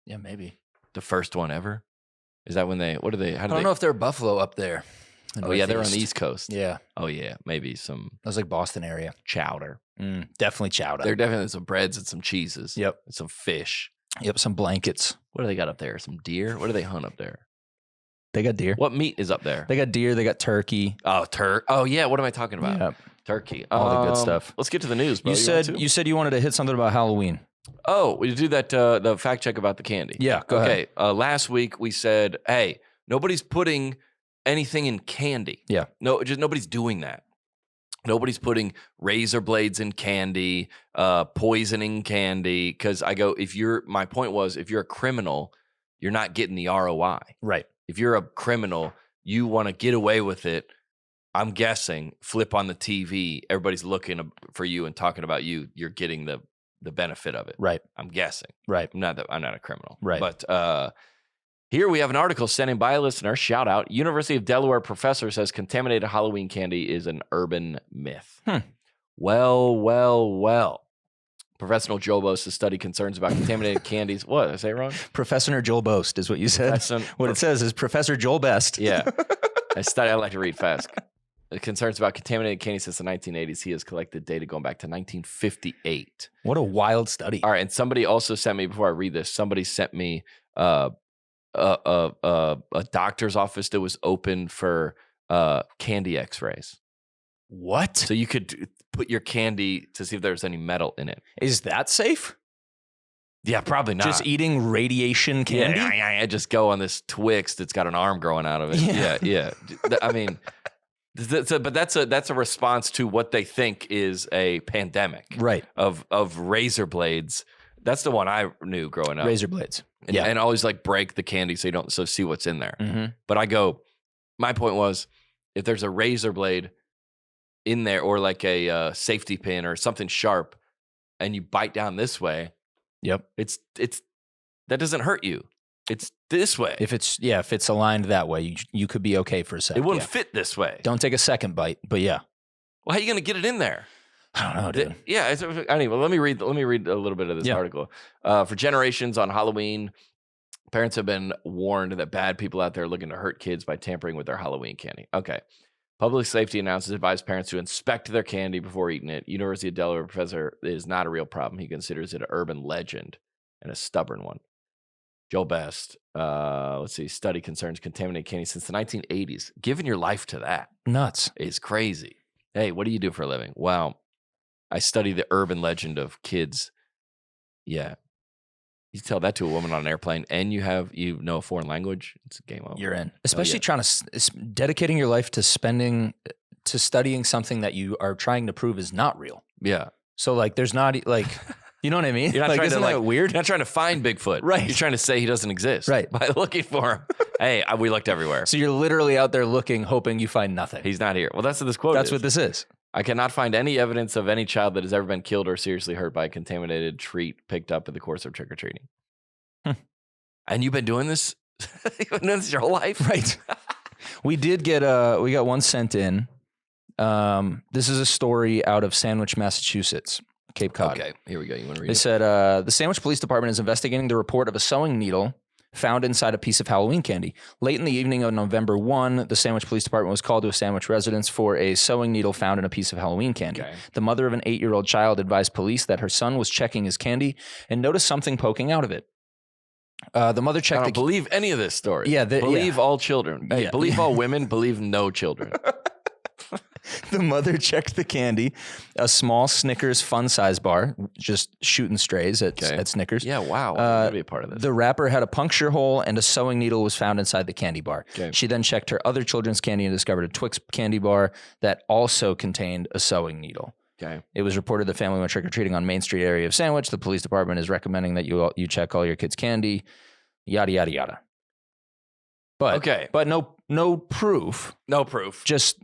Yeah, maybe. The first one ever? Is that when I don't know if they're buffalo up there. Oh, yeah, they're on the East Coast. Yeah. Oh, yeah, maybe some. That was like Boston area. Chowder. Definitely chowder. There definitely some breads and some cheeses. Yep. And some fish. Yep, some blankets. What do they got up there? Some deer? What do they hunt up there? They got deer. What meat is up there? They got deer. They got turkey. Oh, Oh, yeah. What am I talking about? Yep. Turkey. All the good stuff. Let's get to the news, bro. You said you wanted to hit something about Halloween. Oh, we do that, the fact check about the candy. Yeah, go ahead. Okay, last week we said, hey, nobody's putting anything in candy. Yeah. No, just nobody's doing that. Nobody's putting razor blades in candy, poisoning candy. Because my point was, if you're a criminal, you're not getting the ROI. Right. If you're a criminal, you want to get away with it. I'm guessing, flip on the TV, everybody's looking for you and talking about you. You're getting the benefit of it. Right. I'm guessing. Right. I'm not a criminal. Right. But here we have an article sent in by a listener. Shout out. University of Delaware professor says contaminated Halloween candy is an urban myth. Well. Professional Joel Boast has studied concerns about contaminated candies. What? Did I say it wrong? Professor Joel Boast is what you said. What it says is Professor Joel Best. Yeah. I like to read fast. Concerns about contaminated candy since the 1980s. He has collected data going back to 1958. What a wild study. All right. And somebody also sent me, before I read this, somebody sent me a doctor's office that was open for candy x-rays. What? So you could put your candy to see if there's any metal in it. Is that safe? Yeah, probably not. Just eating radiation candy? Yeah, I just go on this Twix that's got an arm growing out of it. Yeah. I mean, but that's a response to what they think is a pandemic, right? Of razor blades. That's the one I knew growing up. Razor blades, and always like break the candy so you don't see what's in there. Mm-hmm. But my point was, if there's a razor blade in there or like a safety pin or something sharp, and you bite down this way, yep, it's that doesn't hurt you. It's this way. If it's aligned that way, you could be okay for a second. It wouldn't fit this way. Don't take a second bite, but yeah. Well, how are you going to get it in there? I don't know, dude. Yeah. Anyway, let me read a little bit of this article. For generations on Halloween, parents have been warned that bad people out there are looking to hurt kids by tampering with their Halloween candy. Okay. Public safety announcers advise parents to inspect their candy before eating it. University of Delaware professor is not a real problem. He considers it an urban legend and a stubborn one. Joel Best, study concerns contaminated candy since the 1980s. Giving your life to that. Nuts. Is crazy. Hey, what do you do for a living? Wow. I study the urban legend of kids. Yeah. You tell that to a woman on an airplane and you know a foreign language, it's a game over. You're in. Especially dedicating your life to studying something that you are trying to prove is not real. Yeah. So like there's not like... You know what I mean? You're not trying isn't that weird? You're not trying to find Bigfoot. Right. You're trying to say he doesn't exist. Right. By looking for him. Hey, we looked everywhere. So you're literally out there looking, hoping you find nothing. He's not here. Well, that's what this quote is. That's what this is. I cannot find any evidence of any child that has ever been killed or seriously hurt by a contaminated treat picked up in the course of trick-or-treating. And you've been doing this? You've been doing this your whole life? Right. We got one sent in. This is a story out of Sandwich, Massachusetts. Cape Cod. Okay, here we go. You want to read it? They said, the Sandwich Police Department is investigating the report of a sewing needle found inside a piece of Halloween candy. Late in the evening of November 1, the Sandwich Police Department was called to a Sandwich residence for a sewing needle found in a piece of Halloween candy. Okay. The mother of an 8-year-old child advised police that her son was checking his candy and noticed something poking out of it. The mother checked. I don't believe any of this story. Yeah, believe all children. Hey, believe all women. Believe no children. The mother checked the candy, a small Snickers fun size bar, just shooting strays at Snickers. Yeah, wow. I'm be a part of this. The wrapper had a puncture hole and a sewing needle was found inside the candy bar. Okay. She then checked her other children's candy and discovered a Twix candy bar that also contained a sewing needle. Okay. It was reported the family went trick-or-treating on Main Street area of Sandwich. The police department is recommending that you check all your kids' candy, yada, yada, yada. But no proof. No proof. Just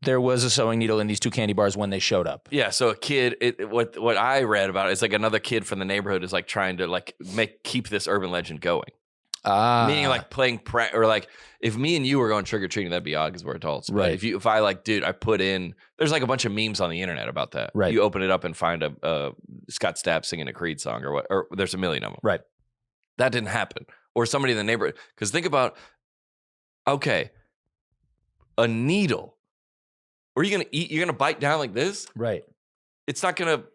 there was a sewing needle in these 2 candy bars when they showed up. Yeah, so a kid, what I read about it, it's like another kid from the neighborhood is like trying to like keep this urban legend going. Meaning like playing or like if me and you were going trick-or-treating, that'd be odd because we're adults. Right. But if I like, dude, I put in, there's like a bunch of memes on the internet about that. Right. You open it up and find a Scott Stapp singing a Creed song or there's a million of them. Right. That didn't happen. Or somebody in the neighborhood. Because think about, okay, a needle. Or you're going to eat, you're going to bite down like this? Right. It's not going to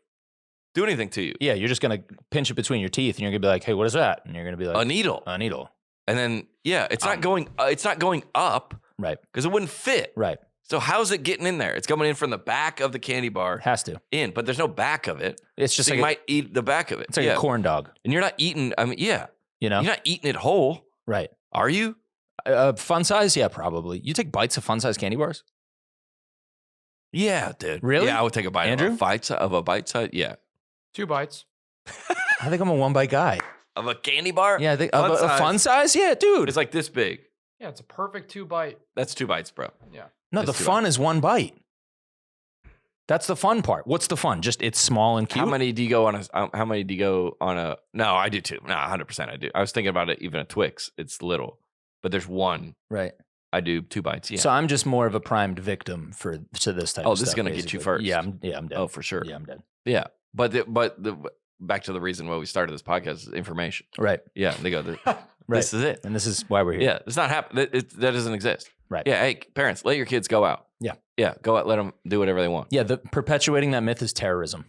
do anything to you. Yeah, you're just going to pinch it between your teeth and you're going to be like, hey, what is that? And you're going to be like, a needle. A needle. And then, yeah, it's not going up. Right. Because it wouldn't fit. Right. So how's it getting in there? It's coming in from the back of the candy bar. Has to. But there's no back of it. It's just so like you might eat the back of it. It's like a corn dog. And you're not eating, you know, you're not eating it whole. Right. Are you? Fun size? Yeah, probably. You take bites of fun size candy bars? Yeah, dude. Really? Yeah, I would take a bite of a bite size. Yeah. 2 bites. I think I'm a 1 bite guy. Of a candy bar? Yeah, I think a fun size? Yeah, dude. It's like this big. Yeah, it's a perfect 2 bite. That's 2 bites, bro. Yeah. No, the fun is 1 bite. That's the fun part. What's the fun? Just it's small and cute. How many do you go on a? No, I do too. No, 100% I do. I was thinking about it. Even a Twix, it's little, but there's 1. Right. I do 2 bites. Yeah. So I'm just more of a primed victim to this type. Oh, of this stuff, is gonna basically. get you first. Yeah, I'm dead. Oh, for sure. Yeah, I'm dead. Yeah, but back to the reason why we started this podcast is information. Right. Yeah. They go. Right. This is it, and this is why we're here. Yeah, it's not happening. That doesn't exist. Right. Yeah. Hey, parents, let your kids go out. Yeah. Yeah. Go out. Let them do whatever they want. Yeah. Perpetuating that myth is terrorism.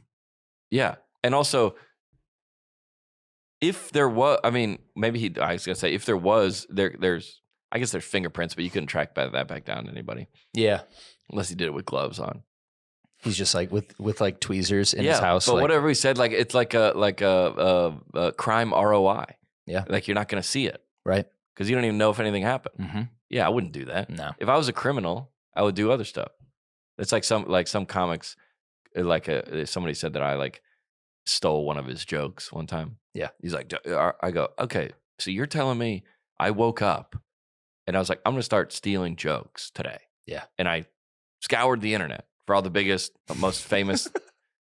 Yeah. And also, if there was, I mean, maybe I was gonna say if there was, there's fingerprints, but you couldn't track that back down to anybody. Yeah. Unless he did it with gloves on. He's just like with like tweezers in his house. But whatever he said, like it's like a crime ROI. Yeah. Like you're not gonna see it. Right. Because you don't even know if anything happened. Mm-hmm. Yeah, I wouldn't do that. No. If I was a criminal, I would do other stuff. It's like some comics, somebody said that I like stole one of his jokes one time. Yeah. He's like, I go, okay, so you're telling me I woke up and I was like, I'm going to start stealing jokes today. Yeah. And I scoured the internet for all the biggest, most famous,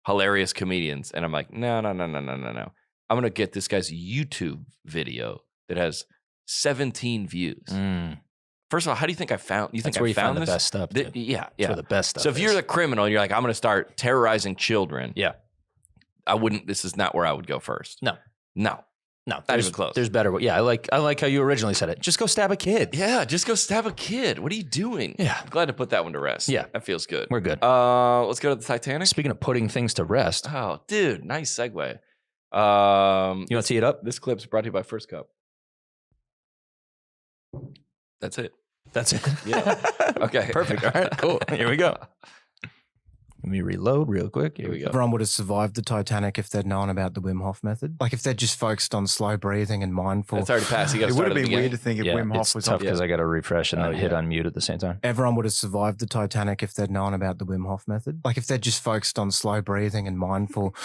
hilarious comedians. And I'm like, no. I'm going to get this guy's YouTube video that has 17 views. First of all, how do you think I found? You think I found the this? best stuff? Yeah. That's where the best stuff. So if you're the criminal, you're like, I'm going to start terrorizing children. Yeah. I wouldn't. This is not where I would go first. No. Not even close. There's better. Yeah, I like how you originally said it. Just go stab a kid. Yeah, just go stab a kid. What are you doing? Yeah. I'm glad to put that one to rest. Yeah. That feels good. We're good. Let's go to the Titanic. Speaking of putting things to rest. Oh, dude, nice segue. You want to tee it up? This clip's brought to you by First Cup. That's it. Yeah. Okay. Perfect. All right, cool. Here we go. Let me reload real quick. Here we go. Everyone would have survived the Titanic if they'd known about the Wim Hof method. Like if they'd just focused on slow breathing and mindful. It's already passed. It would have been weird to think if Wim Hof was tough because I got to refresh and then hit unmute at the same time. Everyone would have survived the Titanic if they'd known about the Wim Hof method. Like if they'd just focused on slow breathing and mindful.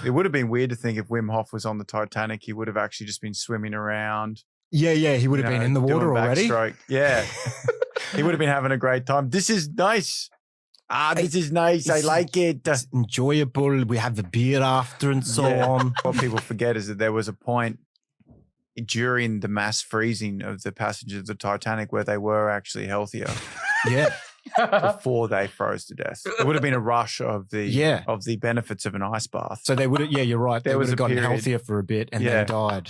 It would have been weird to think if Wim Hof was on the Titanic, he would have actually just been swimming around. Yeah, he would have been in the water already. Yeah. He would have been having a great time. This is nice. This is nice. I like it. It's enjoyable. We have the beer after and so on. What people forget is that there was a point during the mass freezing of the passengers of the Titanic where they were actually healthier. Yeah. Before they froze to death. It would have been a rush of the benefits of an ice bath. So they would have, you're right. They would have gotten healthier for a bit and then died.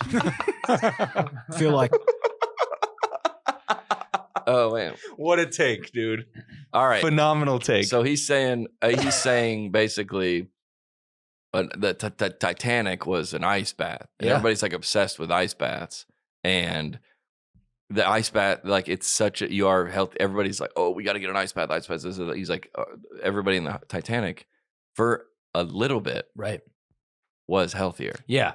Feel like... Oh man, what a take, dude! All right, phenomenal take. So he's saying basically, the Titanic was an ice bath, and everybody's like obsessed with ice baths. And the ice bath, like it's such a, you are healthy. Everybody's like, oh, we got to get an ice bath. Ice bath. He's like, everybody in the Titanic for a little bit, right, was healthier. Yeah,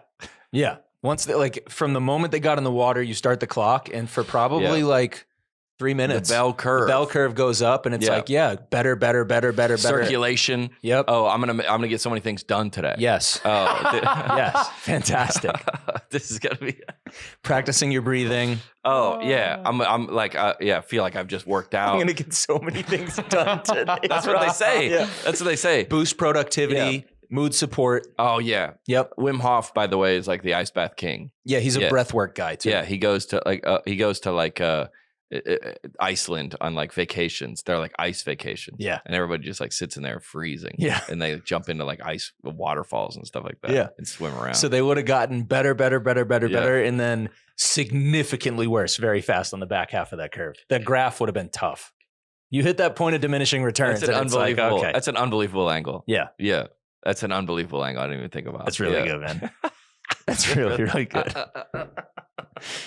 yeah. Once they, like from the moment they got in the water, you start the clock, and for probably like 3 minutes, the bell curve goes up, and it's like, better. Circulation. Yep. Oh, I'm gonna get so many things done today. Yes. Oh, yes. Fantastic. This is gonna be practicing your breathing. Oh yeah. I'm like I feel like I've just worked out. I'm gonna get so many things done today. That's what they say. Yeah. That's what they say. Boost productivity. Yeah. Mood support. Oh yeah. Yep. Wim Hof, by the way, is like the ice bath king. Yeah, he's a breathwork guy too. Yeah, he goes to like Iceland on like vacations. They're like ice vacations. Yeah. And everybody just like sits in there freezing. Yeah. And they jump into like ice waterfalls and stuff like that. Yeah. And swim around. So they would have gotten better, and then significantly worse very fast on the back half of that curve. The graph would have been tough. You hit that point of diminishing returns. That's an unbelievable. Like, okay. That's an unbelievable angle. Yeah. Yeah. That's an unbelievable angle. I didn't even think about. That's really good, man. That's really, really good.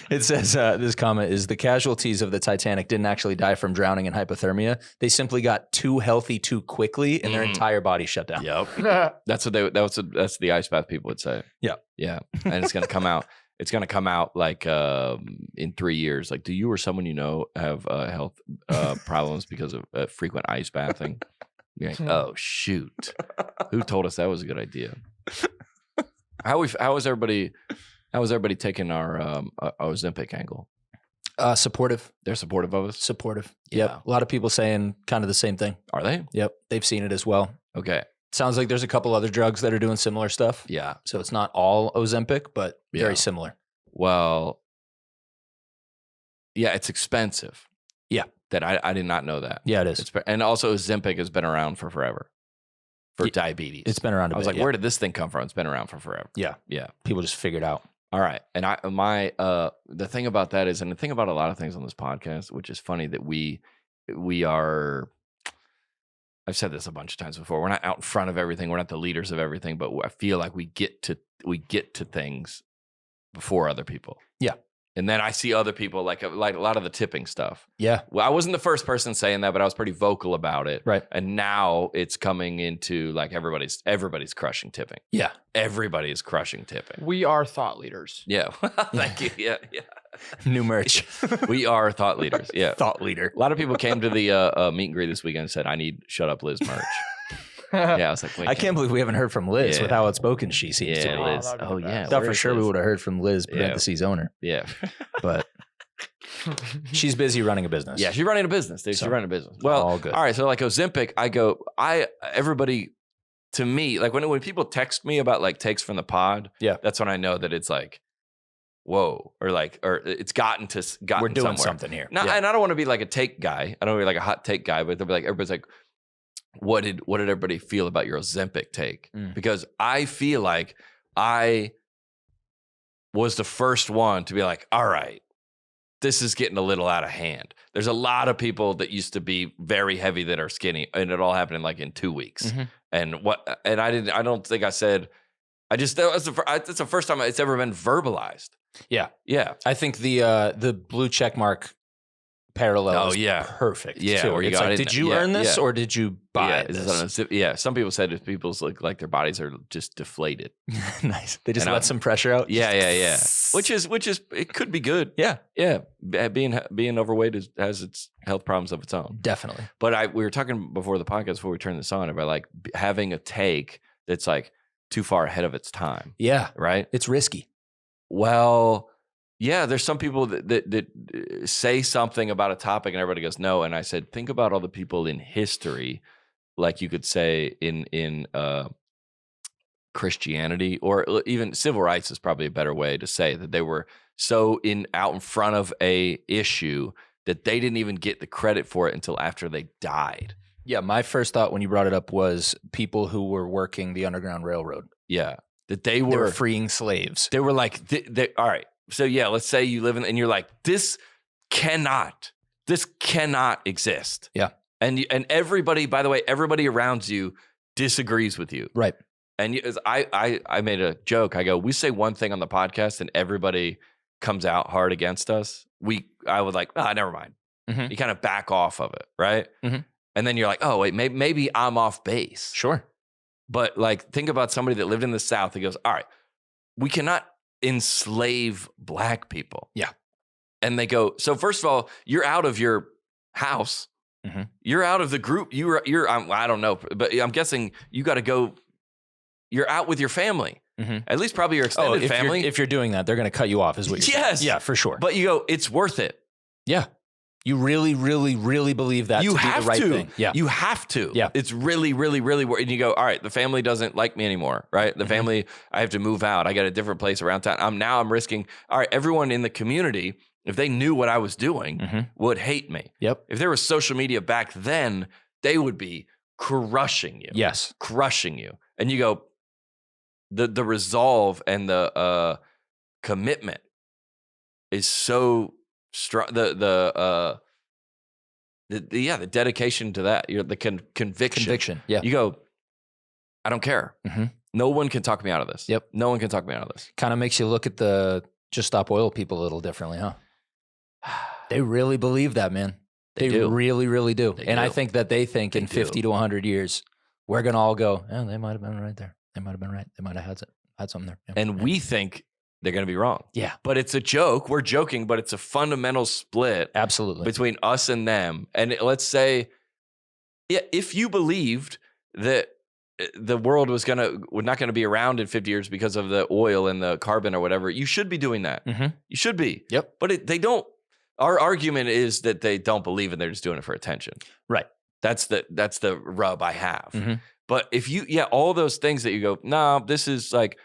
It says, this comment is, the casualties of the Titanic didn't actually die from drowning and hypothermia. They simply got too healthy too quickly and their entire body shut down. Yep. That's that's the ice bath people would say. Yeah. Yeah. And it's going to come out. It's going to come out like in 3 years. Like, do you or someone you know have health problems because of frequent ice bathing? You're like, oh shoot, who told us that was a good idea? How was everybody taking our Ozempic angle? Supportive. They're supportive of us. Supportive. Yeah. Yep. A lot of people saying kind of the same thing. Are they? Yep. They've seen it as well. Okay. Sounds like there's a couple other drugs that are doing similar stuff. Yeah. So it's not all Ozempic, but very similar. Well, yeah, it's expensive. Yeah. That I did not know that. Yeah, it is. And also Ozempic has been around for forever. For diabetes. It's been around a bit. I was like, where did this thing come from? It's been around for forever. Yeah. Yeah. People just figured out. All right. And the thing about that is, and the thing about a lot of things on this podcast, which is funny, that we are, I've said this a bunch of times before, we're not out in front of everything, we're not the leaders of everything, but I feel like we get to things before other people. Yeah. And then I see other people like a lot of the tipping stuff. Yeah. Well, I wasn't the first person saying that, but I was pretty vocal about it. Right. And now it's coming into like everybody's crushing tipping. Yeah. Everybody is crushing tipping. We are thought leaders. Yeah. Thank you. Yeah. Yeah. New merch. We are thought leaders. Yeah. Thought leader. A lot of people came to the meet and greet this weekend and said, I need Shut Up Liz merch. Yeah, I was like, wait, I can't believe we haven't heard from Liz with how outspoken she seems to be. Liz. Oh, yeah. Thought for sure we would have heard from Liz, parentheses owner. Yeah. But she's busy running a business. Yeah, she's running a business, dude. She's running a business. Well, all good. All right. So like Ozempic, everybody, to me, like when people text me about like takes from the pod, that's when I know that it's like, whoa, or it's gotten we're doing somewhere. Something here. Now, and I don't want to be like a take guy. I don't want to be like a hot take guy, but they'll be like, everybody's like, what did everybody feel about your Ozempic take? Because I feel like I was the first one to be like, all right, this is getting a little out of hand. There's a lot of people that used to be very heavy that are skinny, and it all happened in like in 2 weeks. And I don't think I said, that's the first time it's ever been verbalized. Yeah. Yeah. I think the blue check mark parallel is perfect. Yeah. Too. It's like, did you earn this or did you buy this? Yeah. Some people said if people's like their bodies are just deflated. Nice. They just let some pressure out. Yeah. Which is it could be good. Yeah. Yeah. Being overweight has its health problems of its own. Definitely. But we were talking before the podcast, before we turned this on, about like having a take that's like too far ahead of its time. Yeah. Right? It's risky. Well, yeah, there's some people that say something about a topic and everybody goes, no. And I said, think about all the people in history, like you could say in Christianity, or even civil rights is probably a better way to say that they were so out in front of a issue that they didn't even get the credit for it until after they died. Yeah, my first thought when you brought it up was people who were working the Underground Railroad. Yeah, that they were freeing slaves. They were like, all right. So yeah, let's say you live and you're like, this cannot exist. Yeah. And everybody, by the way, everybody around you disagrees with you. Right. And I made a joke. I go, we say one thing on the podcast and everybody comes out hard against us, I would like, never mind. Mm-hmm. You kind of back off of it, right? Mm-hmm. And then you're like, oh, wait, maybe I'm off base. Sure. But like, think about somebody that lived in the South that goes, all right, we cannot enslave Black people. Yeah. And they go, so first of all, you're out of your house. Mm-hmm. You're out of the group. I don't know, but I'm guessing you got to go. You're out with your family. Mm-hmm. At least probably your extended family. If you're doing that, they're going to cut you off, is what you're saying. Yeah, for sure. But you go, it's worth it. Yeah. You really, really, really believe that to be the right thing. Yeah. You have to. Yeah. It's really, really, really worth it. And you go, all right, the family doesn't like me anymore, right? The family, I have to move out. I got a different place around town. I'm risking, all right, everyone in the community, if they knew what I was doing, would hate me. Yep. If there was social media back then, they would be crushing you. Yes. Crushing you. And you go, the resolve and the commitment is so strong. The dedication to that. The conviction. Yeah. You go, I don't care. Mm-hmm. No one can talk me out of this. Yep. No one can talk me out of this. Kind of makes you look at the Just Stop Oil people a little differently, huh? They really believe that, man. They really, really do. And I think that they think in 50 to 100 years, we're going to all go, oh, they might have been right there. They might have been right. They might have had something there. Yeah. And we think they're going to be wrong. Yeah. But it's a joke. We're joking, but it's a fundamental split. Absolutely. Between us and them. And let's say, if you believed that the world was not going to be around in 50 years because of the oil and the carbon or whatever, you should be doing that. Mm-hmm. You should be. Yep. But they don't. Our argument is that they don't believe and they're just doing it for attention. Right. That's the rub I have. Mm-hmm. But if all those things that you go, no, this is like,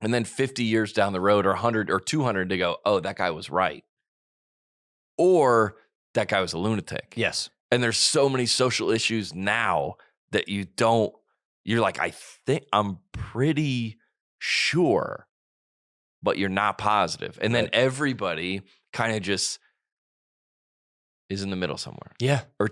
and then 50 years down the road or 100 or 200 to go, oh, that guy was right. Or that guy was a lunatic. Yes. And there's so many social issues now that you're like, I'm pretty sure, but you're not positive. And then everybody kind of just is in the middle somewhere. Yeah. Or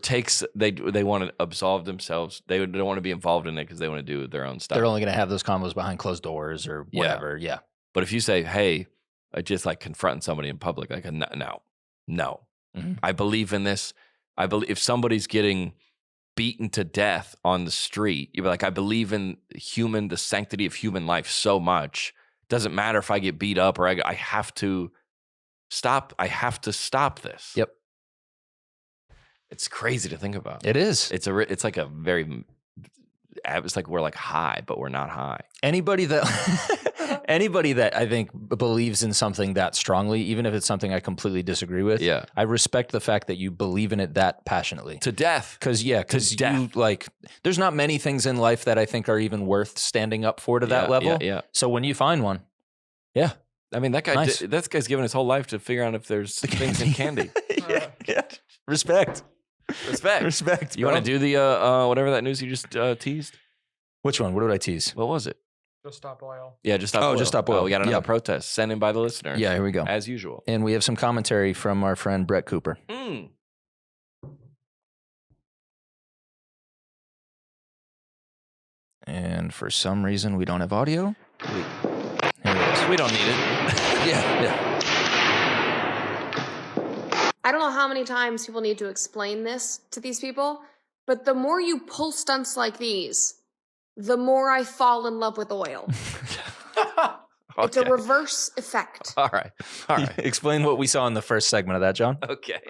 they want to absolve themselves. They don't want to be involved in it because they want to do their own stuff. They're only going to have those combos behind closed doors or whatever. Yeah. But if you say, hey, I just like confronting somebody in public, like, no. Mm-hmm. I believe in this. I believe if somebody's getting beaten to death on the street, you'd be like, I believe in the sanctity of human life so much. Doesn't matter if I get beat up or I have to stop. I have to stop this. Yep. It's crazy to think about. It is. It's like a very. It's like we're like high, but we're not high. Anybody that I think believes in something that strongly, even if it's something I completely disagree with, I respect the fact that you believe in it that passionately to death. Because you like, there's not many things in life that I think are even worth standing up for to that level. Yeah. So when you find one, I mean that guy. Nice. That guy's given his whole life to figure out if there's things in candy. Respect. You want to do the whatever that news you just teased? Which one? What did I tease? What was it? Just Stop Oil. Yeah, Just Stop Oil. Just Stop Oil. We got another protest sent in by the listeners. Yeah, here we go. As usual. And we have some commentary from our friend Brett Cooper. And for some reason, we don't have audio. Here it is. We don't need it. Yeah. I don't know how many times people need to explain this to these people, but the more you pull stunts like these, the more I fall in love with oil. It's a reverse effect. All right. Explain what we saw in the first segment of that, John. Okay.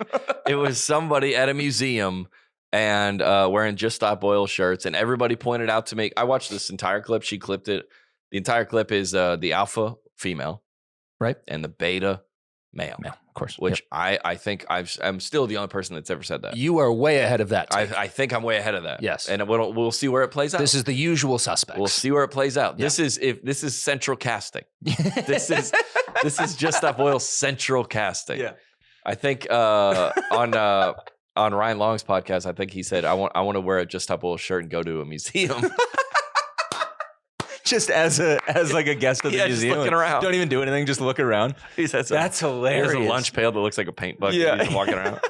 It was somebody at a museum and wearing Just Stop Oil shirts, and everybody pointed out to me. I watched this entire clip. She clipped it. The entire clip is the alpha female, right, and the beta male. Of course. Which I think I'm still the only person that's ever said that. You are way ahead of that. I think I'm way ahead of that. Yes. And we'll see where it plays out. This is the usual suspects. We'll see where it plays out. Yeah. This is central casting. This is Just Stop Oil central casting. Yeah. I think on Ryan Long's podcast, I think he said I want to wear a Just Stop Oil shirt and go to a museum. Just as like a guest of the museum. Just looking around. Don't even do anything, just look around. That's hilarious. He has a lunch pail that looks like a paint bucket. Yeah. He's walking around.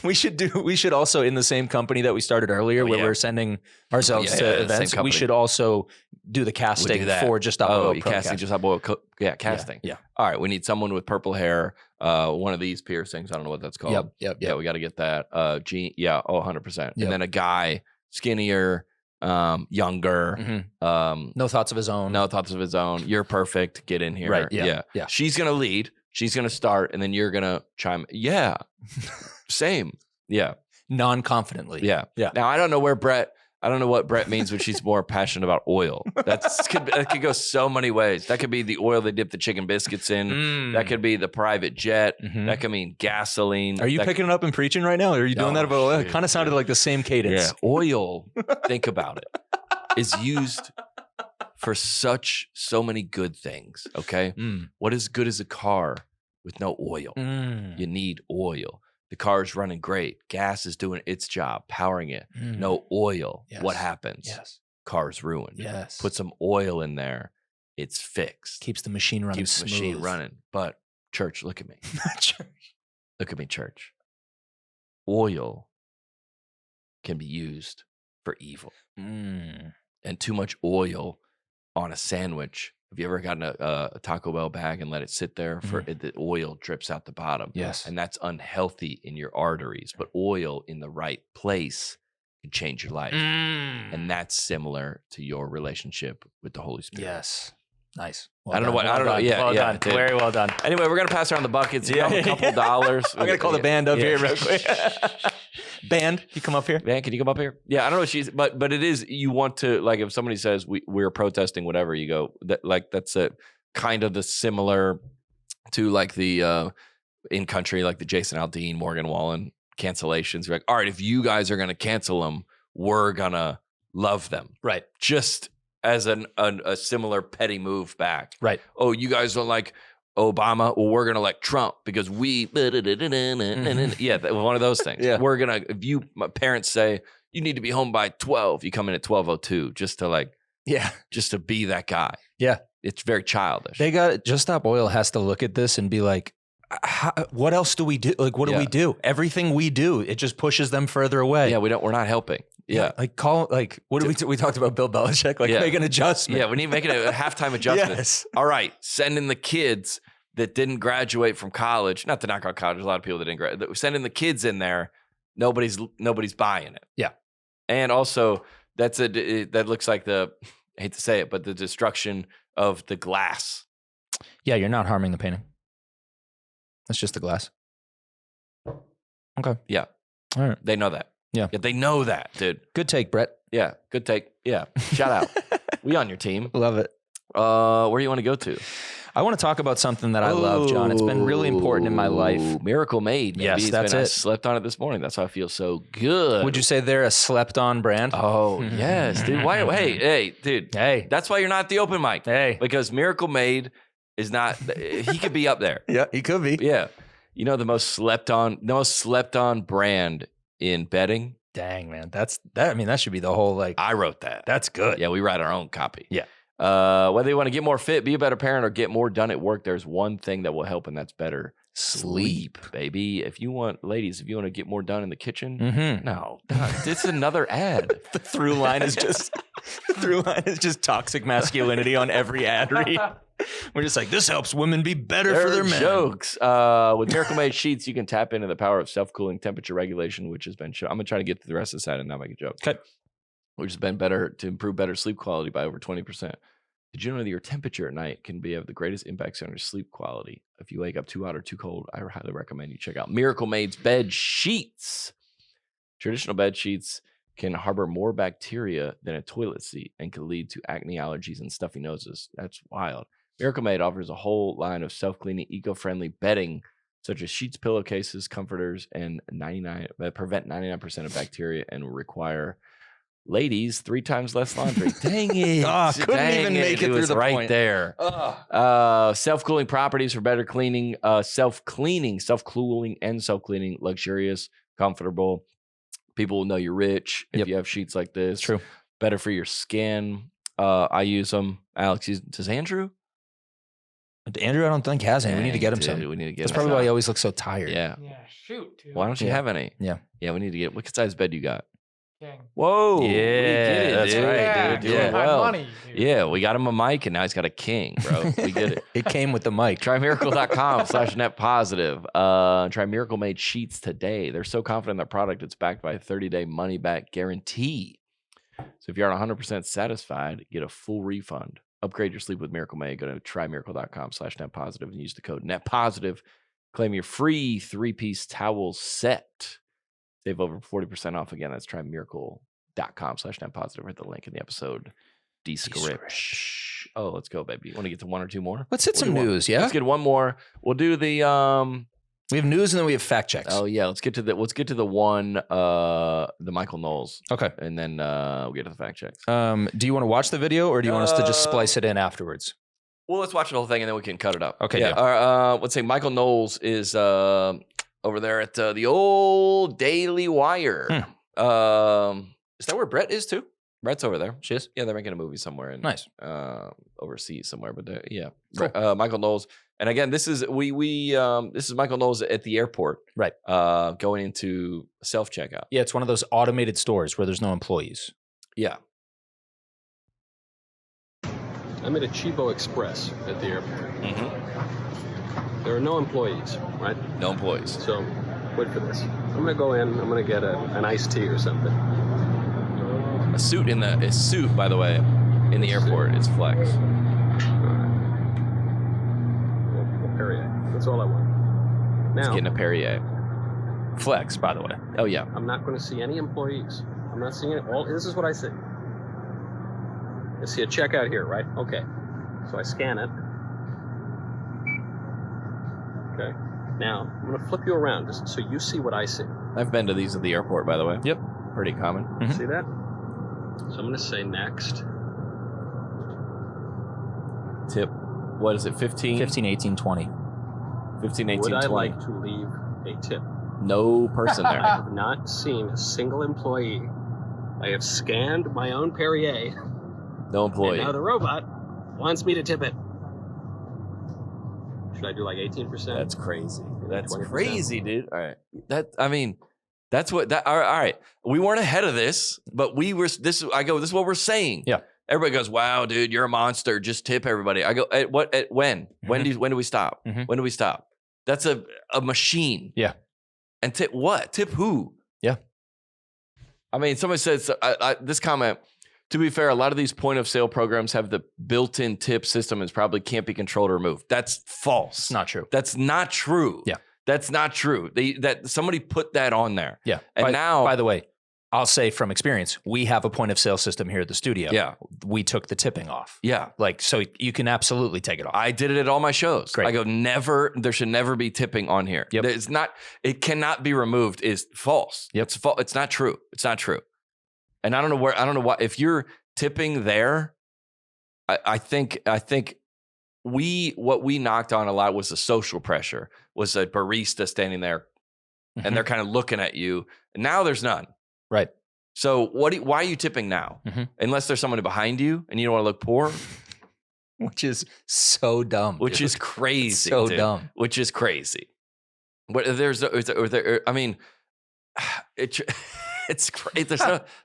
We should also, in the same company that we started earlier, where we're sending ourselves to events, we should also do the casting for just Stop Oil. Casting just Stop Oil. Casting. Yeah. All right, we need someone with purple hair. One of these piercings. I don't know what that's called. Yep. Yeah, we got to get that. 100%. Yep. And then a guy, skinnier, younger. No thoughts of his own. You're perfect. Get in here. Right. Yeah. She's gonna lead. She's gonna start, and then you're gonna chime. Yeah. Same. Yeah. Non-confidently. Yeah. Now I don't know what Brett means when she's more passionate about oil. That could go so many ways. That could be the oil they dip the chicken biscuits in. That could be the private jet. That could mean gasoline. Are you picking it up and preaching right now? Or are you doing that about oil? It kind of sounded like the same cadence. Yeah. Oil, think about it, is used for so many good things. Okay. What is good as a car with no oil? You need oil. The car's running great. Gas is doing its job, powering it. No oil. Yes. What happens? Yes. Car's ruined. Yes. Put some oil in there. It's fixed. Keeps the machine running. Keeps the machine running. But church, look at me. Look at me, church. Oil can be used for evil. And too much oil on a sandwich. Have you ever gotten a Taco Bell bag and let it sit there for the oil drips out the bottom? Yes. And that's unhealthy in your arteries. But oil in the right place can change your life. And that's similar to your relationship with the Holy Spirit. Yes. Nice. I don't know. Yeah. Well done. Very well done. Anyway, we're going to pass around the buckets. You know, a couple dollars. I'm going to call the band up here real quick. Band, you come up here. Band, can you come up here? Yeah, I don't know what but it is, you want to, like, if somebody says we're protesting whatever, you go, that's a kind of the similar to like the in country, like the Jason Aldean, Morgan Wallen cancellations. You're like, all right, if you guys are going to cancel them, we're going to love them. Right. Just as a similar petty move back. Right. Oh, you guys don't like Obama? Well, we're going to like Trump because we, yeah, one of those things. Yeah. We're going to, my parents say, you need to be home by 12. You come in at 12:02 just to be that guy. Yeah. It's very childish. They got Just Stop Oil has to look at this and be like, what else do we do? Like, what do we do? Everything we do, it just pushes them further away. Yeah, we're not helping. Yeah. What did we talked about Bill Belichick? Make an adjustment. Yeah, we need to make it a halftime adjustment. Yes. All right, send in the kids that didn't graduate from college. Not to knock out college, there's a lot of people that didn't graduate. Sending the kids in there, nobody's buying it. Yeah. And also, that looks like I hate to say it, but the destruction of the glass. Yeah, you're not harming the painting. That's just the glass. Okay. Yeah. All right. They know that. Yeah. They know that, dude. Good take, Brett. Yeah. Good take. Yeah. Shout out. We on your team. Love it. Where do you want to go to? I want to talk about something that I love, John. It's been really important in my life. Miracle Made. Maybe. Yes, that's it. I slept on it this morning. That's why I feel so good. Would you say they're a slept-on brand? Oh, yes, dude. Why? Hey, dude. Hey. That's why you're not at the open mic. Hey. Because Miracle Made is not, he could be up there. Yeah, he could be. Yeah. You know, the most slept on brand in bedding. Dang, man. That should be the whole, like. I wrote that. That's good. Yeah, we write our own copy. Yeah. Whether you want to get more fit, be a better parent, or get more done at work, there's one thing that will help, and that's better sleep, baby. Ladies, if you want to get more done in the kitchen, no, this is another ad. The through line is just toxic masculinity on every ad read. We're just like, this helps women be better for their men. Jokes. With Miracle Made sheets, you can tap into the power of self-cooling temperature regulation, which has been shown. I'm gonna try to get to the rest of the side and not make a joke. Okay. Which has been better to improve better sleep quality by over 20%. Did you know that your temperature at night can have the greatest impacts on your sleep quality? If you wake up too hot or too cold, I highly recommend you check out Miracle Made's bed sheets. Traditional bed sheets can harbor more bacteria than a toilet seat and can lead to acne, allergies, and stuffy noses. That's wild. Miracle Made offers a whole line of self-cleaning, eco-friendly bedding, such as sheets, pillowcases, comforters, and prevent 99% of bacteria and require ladies 3 times less laundry. Dang it. Couldn't even make it through the right point. there. Self-cooling properties for better cleaning, self-cooling, and self-cleaning, luxurious, comfortable. People will know you're rich if you have sheets like this. True. Better for your skin. I use them. Alex, does Andrew? Andrew, I don't think has any. We need to get him some. We need to get That's him probably some. why he always looks so tired. Yeah. Yeah, shoot, dude. Why don't you have any? Yeah. Yeah, we need to get. What size bed you got? King. Whoa. Yeah, we get it, that's dude. right, dude. Yeah, My well, money, dude. yeah, we got him a mic and now he's got a king, bro. We get it. It came with the mic. TryMiracle.com/net positive. Try Miracle made sheets today. They're so confident in their product, it's backed by a 30-day money-back guarantee. So if you're 100% satisfied, get a full refund. Upgrade your sleep with Miracle Made. Go to TryMiracle.com/net positive and use the code net positive. Claim your free 3-piece towel set. Save over 40% off. Again, that's TryMiracle.com/net positive. Hit the link in the episode description. Oh, let's go, baby. You want to get to one or two more? Let's hit some news, yeah? Let's get one more. We'll do the we have news and then we have fact checks. Oh yeah, let's get to the one the Michael Knowles. Okay. And then we'll get to the fact checks. Do you want to watch the video or do you want us to just splice it in afterwards? Well, let's watch the whole thing and then we can cut it up. Okay. Yeah. Let's say Michael Knowles is over there at the old Daily Wire. Is that where Brett is too? Brett's over there. She is? Yeah, they're making a movie somewhere in overseas somewhere. But yeah, cool. Michael Knowles. And again, this is this is Michael Knowles at the airport, right? Going into self checkout. Yeah, it's one of those automated stores where there's no employees. Yeah. I'm at a Chibo Express at the airport. Mm-hmm. There are no employees, right? No employees. So, wait for this. I'm gonna go in. I'm gonna get an iced tea or something. A suit, by the way, in the airport is flex. Perrier. That's all I want. Now, he's getting a Perrier. Flex, by the way. Oh yeah. I'm not going to see any employees. I'm not seeing it. This is what I see. I see a checkout here, right? Okay. So I scan it. Okay. Now I'm going to flip you around just so you see what I see. I've been to these at the airport, by the way. Yep. Pretty common. Mm-hmm. See that? So I'm going to say next. Tip. What is it? 15? 15, 18, 20. 15, 18, Would 20. I like to leave a tip? No person there. I have not seen a single employee. I have scanned my own Perrier. No employee. And now the robot wants me to tip it. Should I do like 18%? That's crazy. That's 20%? crazy, dude. All right. That's what that. All right. We weren't ahead of this, but we were. This is what we're saying. Yeah. Everybody goes, "Wow, dude, you're a monster. Just tip everybody." I go, when? When do we stop? Mm-hmm. When do we stop? That's a machine. Yeah. And tip what? Tip who? Yeah. I mean, somebody says this comment. To be fair, a lot of these point of sale programs have the built-in tip system and probably can't be controlled or removed. That's false. It's not true. That's not true. Yeah. That's not true. That somebody put that on there. Yeah. And by the way, I'll say from experience, we have a point of sale system here at the studio. Yeah. We took the tipping off. Yeah. So you can absolutely take it off. I did it at all my shows. Great. I go, there should never be tipping on here. Yep. It cannot be removed is false. Yep. It's false. It's not true. It's not true. And I don't know why, if you're tipping there, I think what we knocked on a lot was the social pressure, was a barista standing there and they're kind of looking at you. Now there's none. Right. So why are you tipping now? Mm-hmm. Unless there's someone behind you and you don't want to look poor. Which is so dumb. Which is crazy. So dumb. Which is crazy. But I mean, it's crazy. There's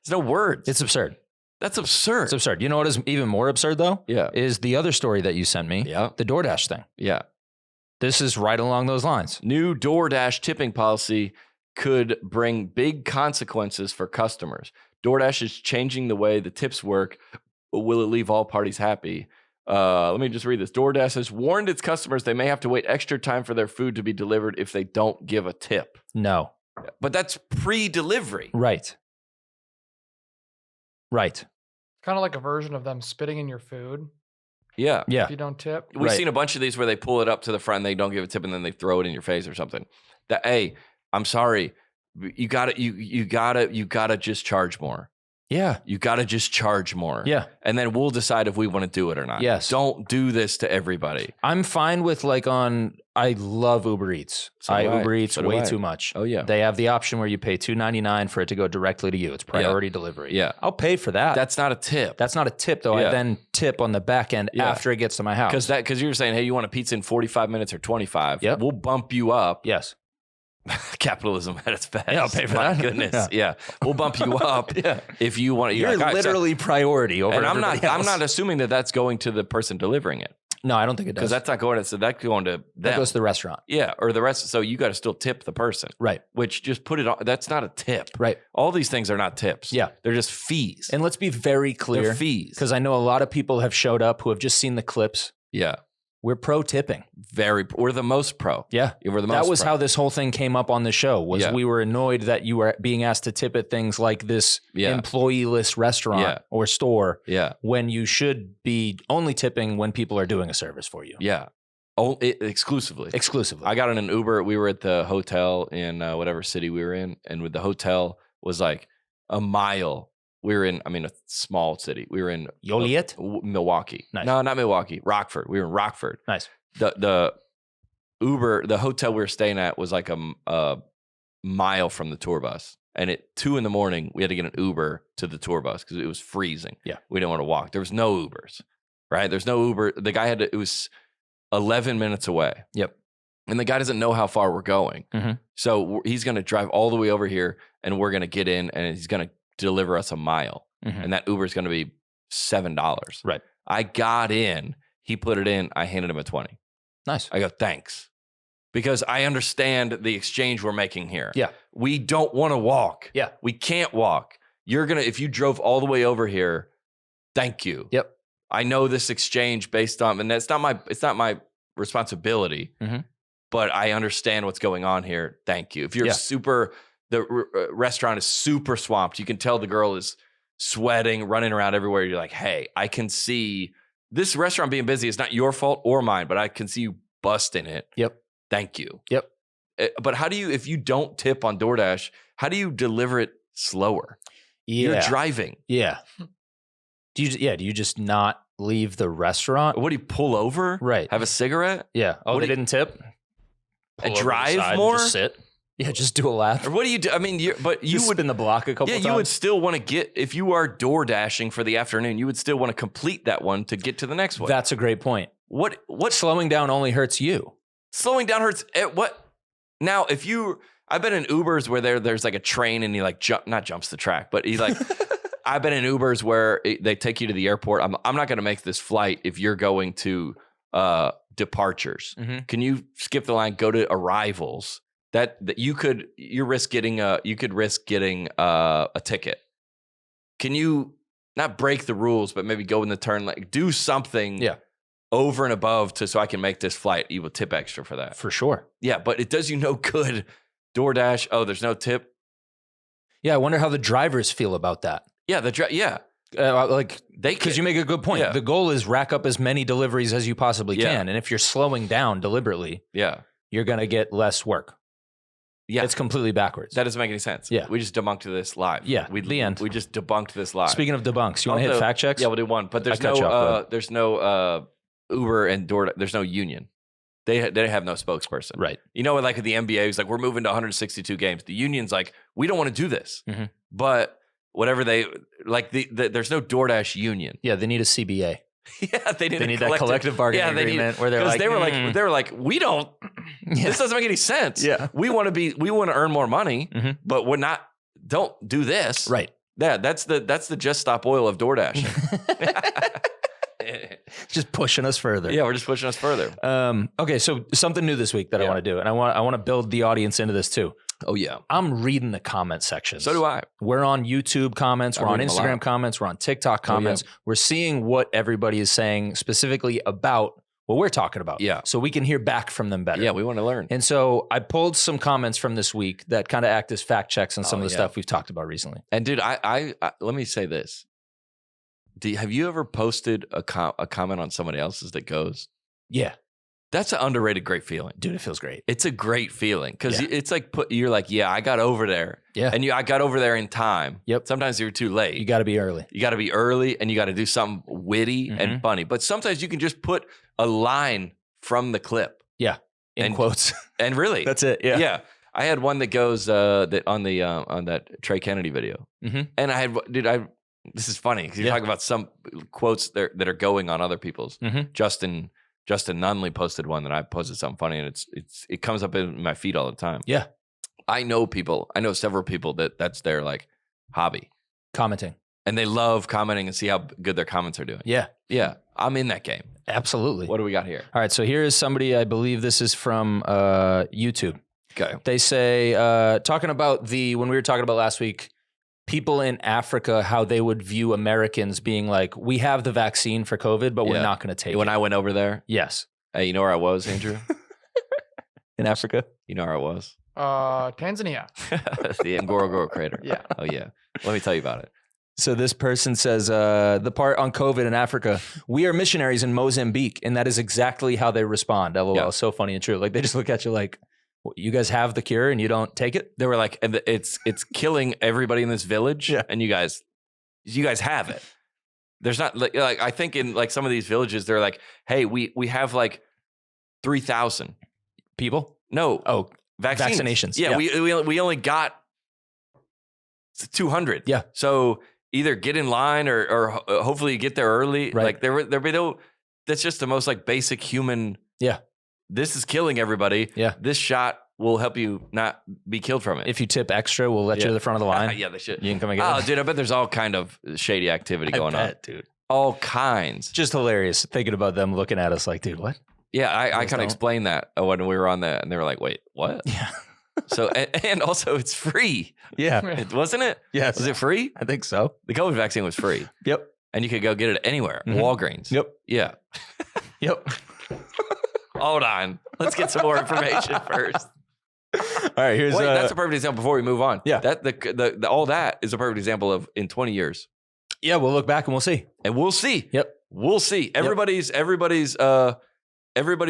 no words. It's absurd. That's absurd. It's absurd. You know what is even more absurd though? Yeah. Is the other story that you sent me. Yeah. The DoorDash thing. Yeah. This is right along those lines. New DoorDash tipping policy could bring big consequences for customers. DoorDash is changing the way the tips work, but will it leave all parties happy? Let me just read this. DoorDash has warned its customers they may have to wait extra time for their food to be delivered if they don't give a tip. No. But that's pre-delivery. Right. Right. Kind of like a version of them spitting in your food. Yeah. Yeah. If you don't tip. We've seen a bunch of these where they pull it up to the front and they don't give a tip and then they throw it in your face or something. Hey, I'm sorry. You gotta just charge more. Yeah. You gotta just charge more. Yeah. And then we'll decide if we want to do it or not. Yes. Don't do this to everybody. I'm fine with I love Uber Eats. Uber Eats way too much. Oh yeah. They have the option where you pay $2.99 for it to go directly to you. It's priority delivery. Yeah. I'll pay for that. That's not a tip. That's not a tip though. Yeah. I then tip on the back end after it gets to my house. Because you were saying, hey, you want a pizza in 45 minutes or 25? Yep. We'll bump you up. Yes. Capitalism at its best. Yeah, I'll pay for My that. goodness. Yeah. We'll bump you up if you want. You're like, literally priority over. And I'm else. not assuming that that's going to the person delivering it. No, I don't think it does. Because that's not going to. So that's going to them. That goes to the restaurant. Yeah, or the rest. So you got to still tip the person. Right. Which just put it on. That's not a tip. Right. All these things are not tips. Yeah. They're just fees. And let's be very clear. They're fees. Because I know a lot of people have showed up who have just seen the clips. Yeah. We're pro tipping. We're the most pro. Yeah. We're the most That was pro. how this whole thing came up on the show, was we were annoyed that you were being asked to tip at things like this employee-less restaurant or store when you should be only tipping when people are doing a service for you. Yeah. Exclusively. Exclusively. I got in an Uber. We were at the hotel in whatever city we were in. And with the hotel was like a mile. We were in, a small city. We were in Joliet? Milwaukee. Nice. No, not Milwaukee. Rockford. We were in Rockford. Nice. The Uber, the hotel we were staying at was like a mile from the tour bus. And at 2 a.m, we had to get an Uber to the tour bus because it was freezing. Yeah. We didn't want to walk. There was no Ubers, right? There's no Uber. The guy it was 11 minutes away. Yep. And the guy doesn't know how far we're going. Mm-hmm. So he's going to drive all the way over here and we're going to get in and he's going to deliver us a mile. Mm-hmm. And that Uber is going to be $7. Right. I got in, he put it in, I handed him a 20. Nice. I go, thanks. Because I understand the exchange we're making here. Yeah. We don't want to walk. Yeah. We can't walk. If you drove all the way over here, thank you. Yep. I know this exchange based on, and it's not my responsibility, but I understand what's going on here. Thank you. If you're the restaurant is super swamped. You can tell the girl is sweating, running around everywhere. You're like, hey, I can see this restaurant being busy. It's not your fault or mine, but I can see you busting it. Yep. Thank you. Yep. But how do you, if you don't tip on DoorDash, how do you deliver it slower? Yeah. You're driving. Yeah. Do you just not leave the restaurant? What do you pull over? Right. Have a cigarette? Yeah. Oh, they didn't tip? Drive more? Just sit. Yeah, just do a lap. Or what do you do? You would spin the block a couple times. Yeah, you would still want to get, if you are door dashing for the afternoon, you would still want to complete that one to get to the next one. That's a great point. What slowing down only hurts you? Slowing down hurts what? Now, I've been in Ubers where there's like a train and he like not jumps the track, but he like, I've been in Ubers where they take you to the airport. I'm not going to make this flight if you're going to departures. Mm-hmm. Can you skip the line, go to arrivals? That you could risk getting a ticket. Can you not break the rules, but maybe go in the turn, like do something over and above so I can make this flight? You will tip extra for that. For sure. Yeah, but it does you no good. DoorDash, there's no tip. Yeah, I wonder how the drivers feel about that. Yeah, because you make a good point. Yeah. The goal is rack up as many deliveries as you possibly can, and if you're slowing down deliberately, you're gonna get less work. Yeah, it's completely backwards. That doesn't make any sense. Yeah, we just debunked this live. Yeah, the end. We just debunked this live. Speaking of debunks, you want to hit fact checks? Yeah, we'll do one. But there's no Uber and DoorDash. There's no union. They have no spokesperson. Right. You know, like at the NBA, it's like we're moving to 162 games. The union's like, we don't want to do this. Mm-hmm. But whatever there's no DoorDash union. Yeah, they need a CBA. Yeah, they need that collective bargaining agreement where they're like, they were like, we don't. This doesn't make any sense. Yeah, we want to earn more money, but we're not. Don't do this. Right. Yeah, that's the Just Stop Oil of DoorDash. Just pushing us further. Yeah, we're just pushing us further. Okay, so something new this week that I want to do, and I want to build the audience into this too. Oh yeah, I'm reading the comment sections. So do I. We're on YouTube comments. We're on Instagram comments. We're on TikTok comments. We're seeing what everybody is saying specifically about what we're talking about. Yeah. So we can hear back from them better. Yeah, we want to learn. And so I pulled some comments from this week that kind of act as fact checks on some of the stuff we've talked about recently. And dude, I let me say this. Have you ever posted a comment on somebody else's that goes? Yeah. That's an underrated great feeling. Dude, it feels great. It's a great feeling because it's like you're like, yeah, I got over there. Yeah. And I got over there in time. Yep. Sometimes you're too late. You got to be early. You got to be early and you got to do something witty and funny. But sometimes you can just put a line from the clip. Yeah. In quotes. And really. That's it. Yeah. Yeah. I had one that goes that on that Trey Kennedy video. Mm-hmm. And this is funny because you're talking about some quotes that are going on other people's. Mm-hmm. Justin Nunley posted one that I posted something funny, and it comes up in my feed all the time. Yeah. I know several people that's their like hobby. Commenting. And they love commenting and see how good their comments are doing. Yeah. Yeah. I'm in that game. Absolutely. What do we got here? All right. So here is somebody, I believe this is from YouTube. Okay. They say, talking about when we were talking about last week, people in Africa, how they would view Americans being like, we have the vaccine for COVID, but we're not going to take it. When I went over there? Yes. Hey, you know where I was, Andrew? In Africa? You know where I was? Tanzania. The Ngorongoro crater. Yeah. Oh, yeah. Let me tell you about it. So this person says, the part on COVID in Africa, we are missionaries in Mozambique. And that is exactly how they respond. LOL. Yeah. So funny and true. Like they just look at you like, you guys have the cure and you don't take it? They were like, it's killing everybody in this village. Yeah. And you guys have it. There's not like I think in like some of these villages, they're like, hey, we have like 3,000 people. No. Oh, vaccinations. Yeah. We only got 200. Yeah. So either get in line or hopefully you get there early. Right. Like that's just the most like basic human. Yeah. This is killing everybody. Yeah. This shot will help you not be killed from it. If you tip extra, we'll let you to the front of the line. Yeah, they should. You can come and get it. Oh, dude, I bet there's all kind of shady activity going on. Dude. All kinds. Just hilarious thinking about them looking at us like, dude, what? Yeah, I kind of explained that when we were on that, and they were like, wait, what? Yeah. So, and also it's free. Yeah. Wasn't it? Yes. Was it free? I think so. The COVID vaccine was free. Yep. And you could go get it anywhere. Mm-hmm. Walgreens. Yep. Yeah. Yep. Hold on. Let's get some more information first. All right. Here's that's a perfect example before we move on. Yeah. That all that is a perfect example of in 20 years. Yeah. We'll look back and we'll see. And we'll see. Yep. We'll see. Everybody's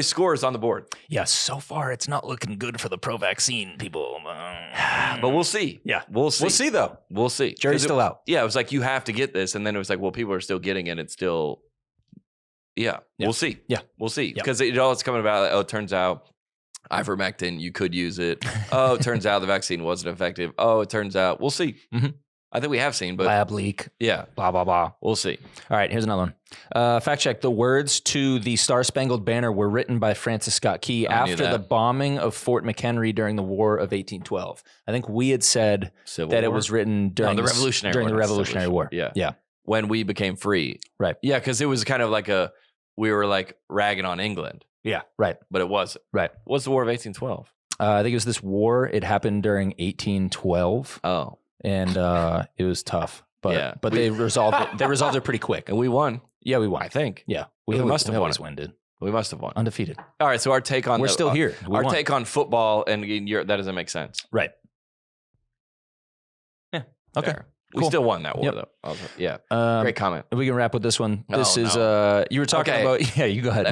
scores on the board. Yeah. So far, it's not looking good for the pro-vaccine people. But we'll see. Yeah. We'll see. We'll see, though. We'll see. Jury's still out. Yeah. It was like, you have to get this. And then it was like, well, people are still getting it. It's still, yeah. We'll see. Yeah. We'll see. Because it's coming about, oh, it turns out ivermectin, you could use it. Oh, it turns out the vaccine wasn't effective. Oh, it turns out, we'll see. Mm-hmm. I think we have seen, but lab leak. Yeah. Blah, blah, blah. We'll see. All right. Here's another one. Fact check. The words to the Star Spangled Banner were written by Francis Scott Key after the bombing of Fort McHenry during the War of 1812. I think we had said it was written during the Revolutionary War. Yeah. Yeah. When we became free. Right. Yeah. Because it was kind of like we were like ragging on England. Yeah. Right. But it wasn't. Right. What's the War of 1812? I think it was this war. It happened during 1812. Oh. And it was tough, but they resolved it. They resolved it pretty quick, and we won. Yeah, we won. I think. Yeah, we must have won. Won, dude. We must have won. Undefeated. All right. So our take on we're still here. Our take on football and that doesn't make sense. Right. Yeah. Okay. Fair. We still won that war, though. Yeah. Great comment. We can wrap with this one. This is you were talking about. Yeah, you go ahead.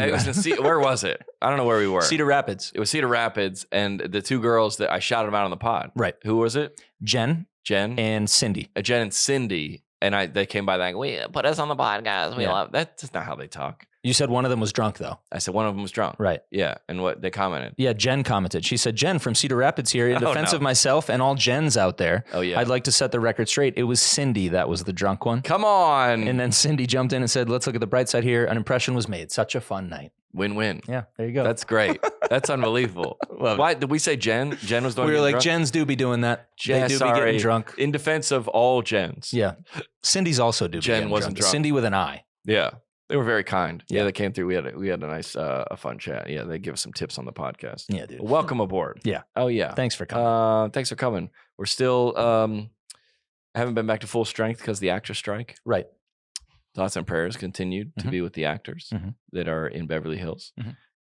Where was it? I don't know where we were. Cedar Rapids. It was Cedar Rapids, and the two girls that I shouted them out on the pod. Right. Who was it? Jen and Cindy. Jen and Cindy, and they came by like, we put us on the pod, guys. We love. That's just not how they talk. You said one of them was drunk, though. I said one of them was drunk. Right. Yeah. And what they commented. Yeah, Jen commented. She said, Jen from Cedar Rapids here. In defense of myself and all Jens out there, I'd like to set the record straight. It was Cindy that was the drunk one. Come on. And then Cindy jumped in and said, let's look at the bright side here. An impression was made. Such a fun night. Win-win. Yeah, there you go. That's great. That's unbelievable. Why did we say Jen? Jen was doing. We were like, drunk? Jens do be doing that. They do be getting drunk. In defense of all Jens. Yeah. Cindy's also do be Jen getting wasn't drunk. Cindy with an I. Yeah. They were very kind. Yeah, they came through. We had a nice, a fun chat. Yeah, they give us some tips on the podcast. Yeah, dude. Welcome aboard. Yeah. Oh yeah. Thanks for coming. Thanks for coming. We're still haven't been back to full strength because the actors strike. Right. Thoughts and prayers continued to be with the actors that are in Beverly Hills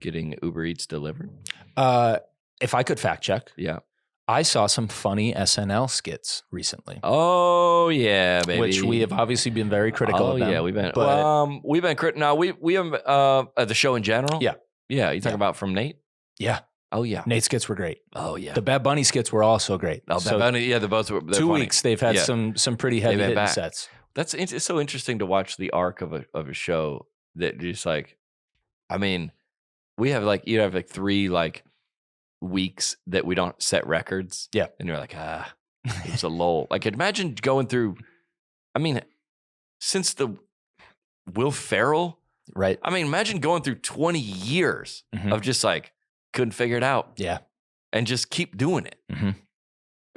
getting Uber Eats delivered. If I could fact check. Yeah. I saw some funny SNL skits recently. Oh yeah, baby. Which we have obviously been very critical of them. Yeah, we've been critical. No, we have the show in general. Yeah. Yeah. You talking about from Nate? Yeah. Oh yeah. Nate's skits were great. Oh yeah. The Bad Bunny skits were also great. Oh, Bad Bunny, yeah, the both were 2 funny. weeks they've had some pretty heavy hitting sets. It's so interesting to watch the arc of a show that just like, I mean, we have like you have like 3 like weeks that we don't set records. Yeah. And you're like, it's a lull. Like imagine going through, I mean, since the Will Ferrell. Right. I mean, imagine going through 20 years of just like, couldn't figure it out. Yeah. And just keep doing it.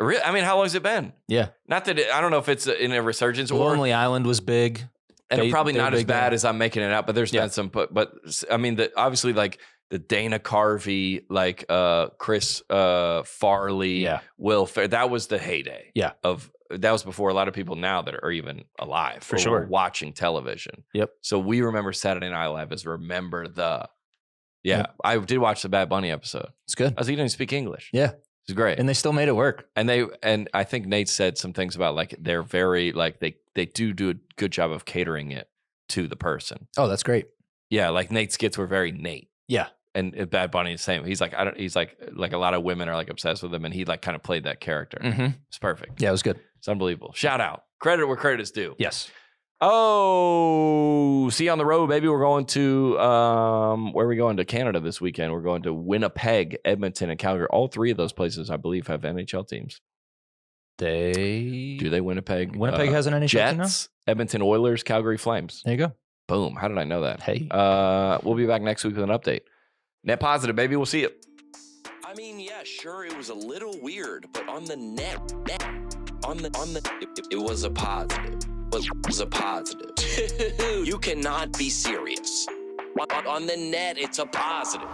I mean, how long has it been? Yeah. Not that I don't know if it's in a resurgence. Lonely Island was big. And it's probably not as bad as I'm making it out, but there's been some, but I mean, obviously like the Dana Carvey, like Chris Farley, Will Ferrell, that was the heyday. Yeah. That was before a lot of people now that are even alive for sure were watching television. Yep. So we remember Saturday Night Live as remember the. Yeah, yep. I did watch the Bad Bunny episode. It's good. I was like, he didn't speak English. Yeah. It's great. And they still made it work. And I think Nate said some things about like they're very like they do a good job of catering it to the person. Oh, that's great. Yeah, like Nate's skits were very Nate. Yeah. And Bad Bunny is the same. He's like he's like a lot of women are like obsessed with him, and he like kind of played that character. Mm-hmm. It's perfect. Yeah, it was good. It's unbelievable. Shout out. Credit where credit is due. Yes. Oh, see you on the road, baby. We're going to where are we going to Canada this weekend? We're going to Winnipeg, Edmonton, and Calgary. All three of those places, I believe, have NHL teams. Do they Winnipeg? Winnipeg has an NHL team now? Jets, Edmonton Oilers, Calgary Flames. There you go. Boom. How did I know that? Hey. We'll be back next week with an update. Net positive, baby. We'll see you. I mean, yeah, sure, it was a little weird, but on the net, it was a positive. It was a positive. You cannot be serious. On the net, it's a positive.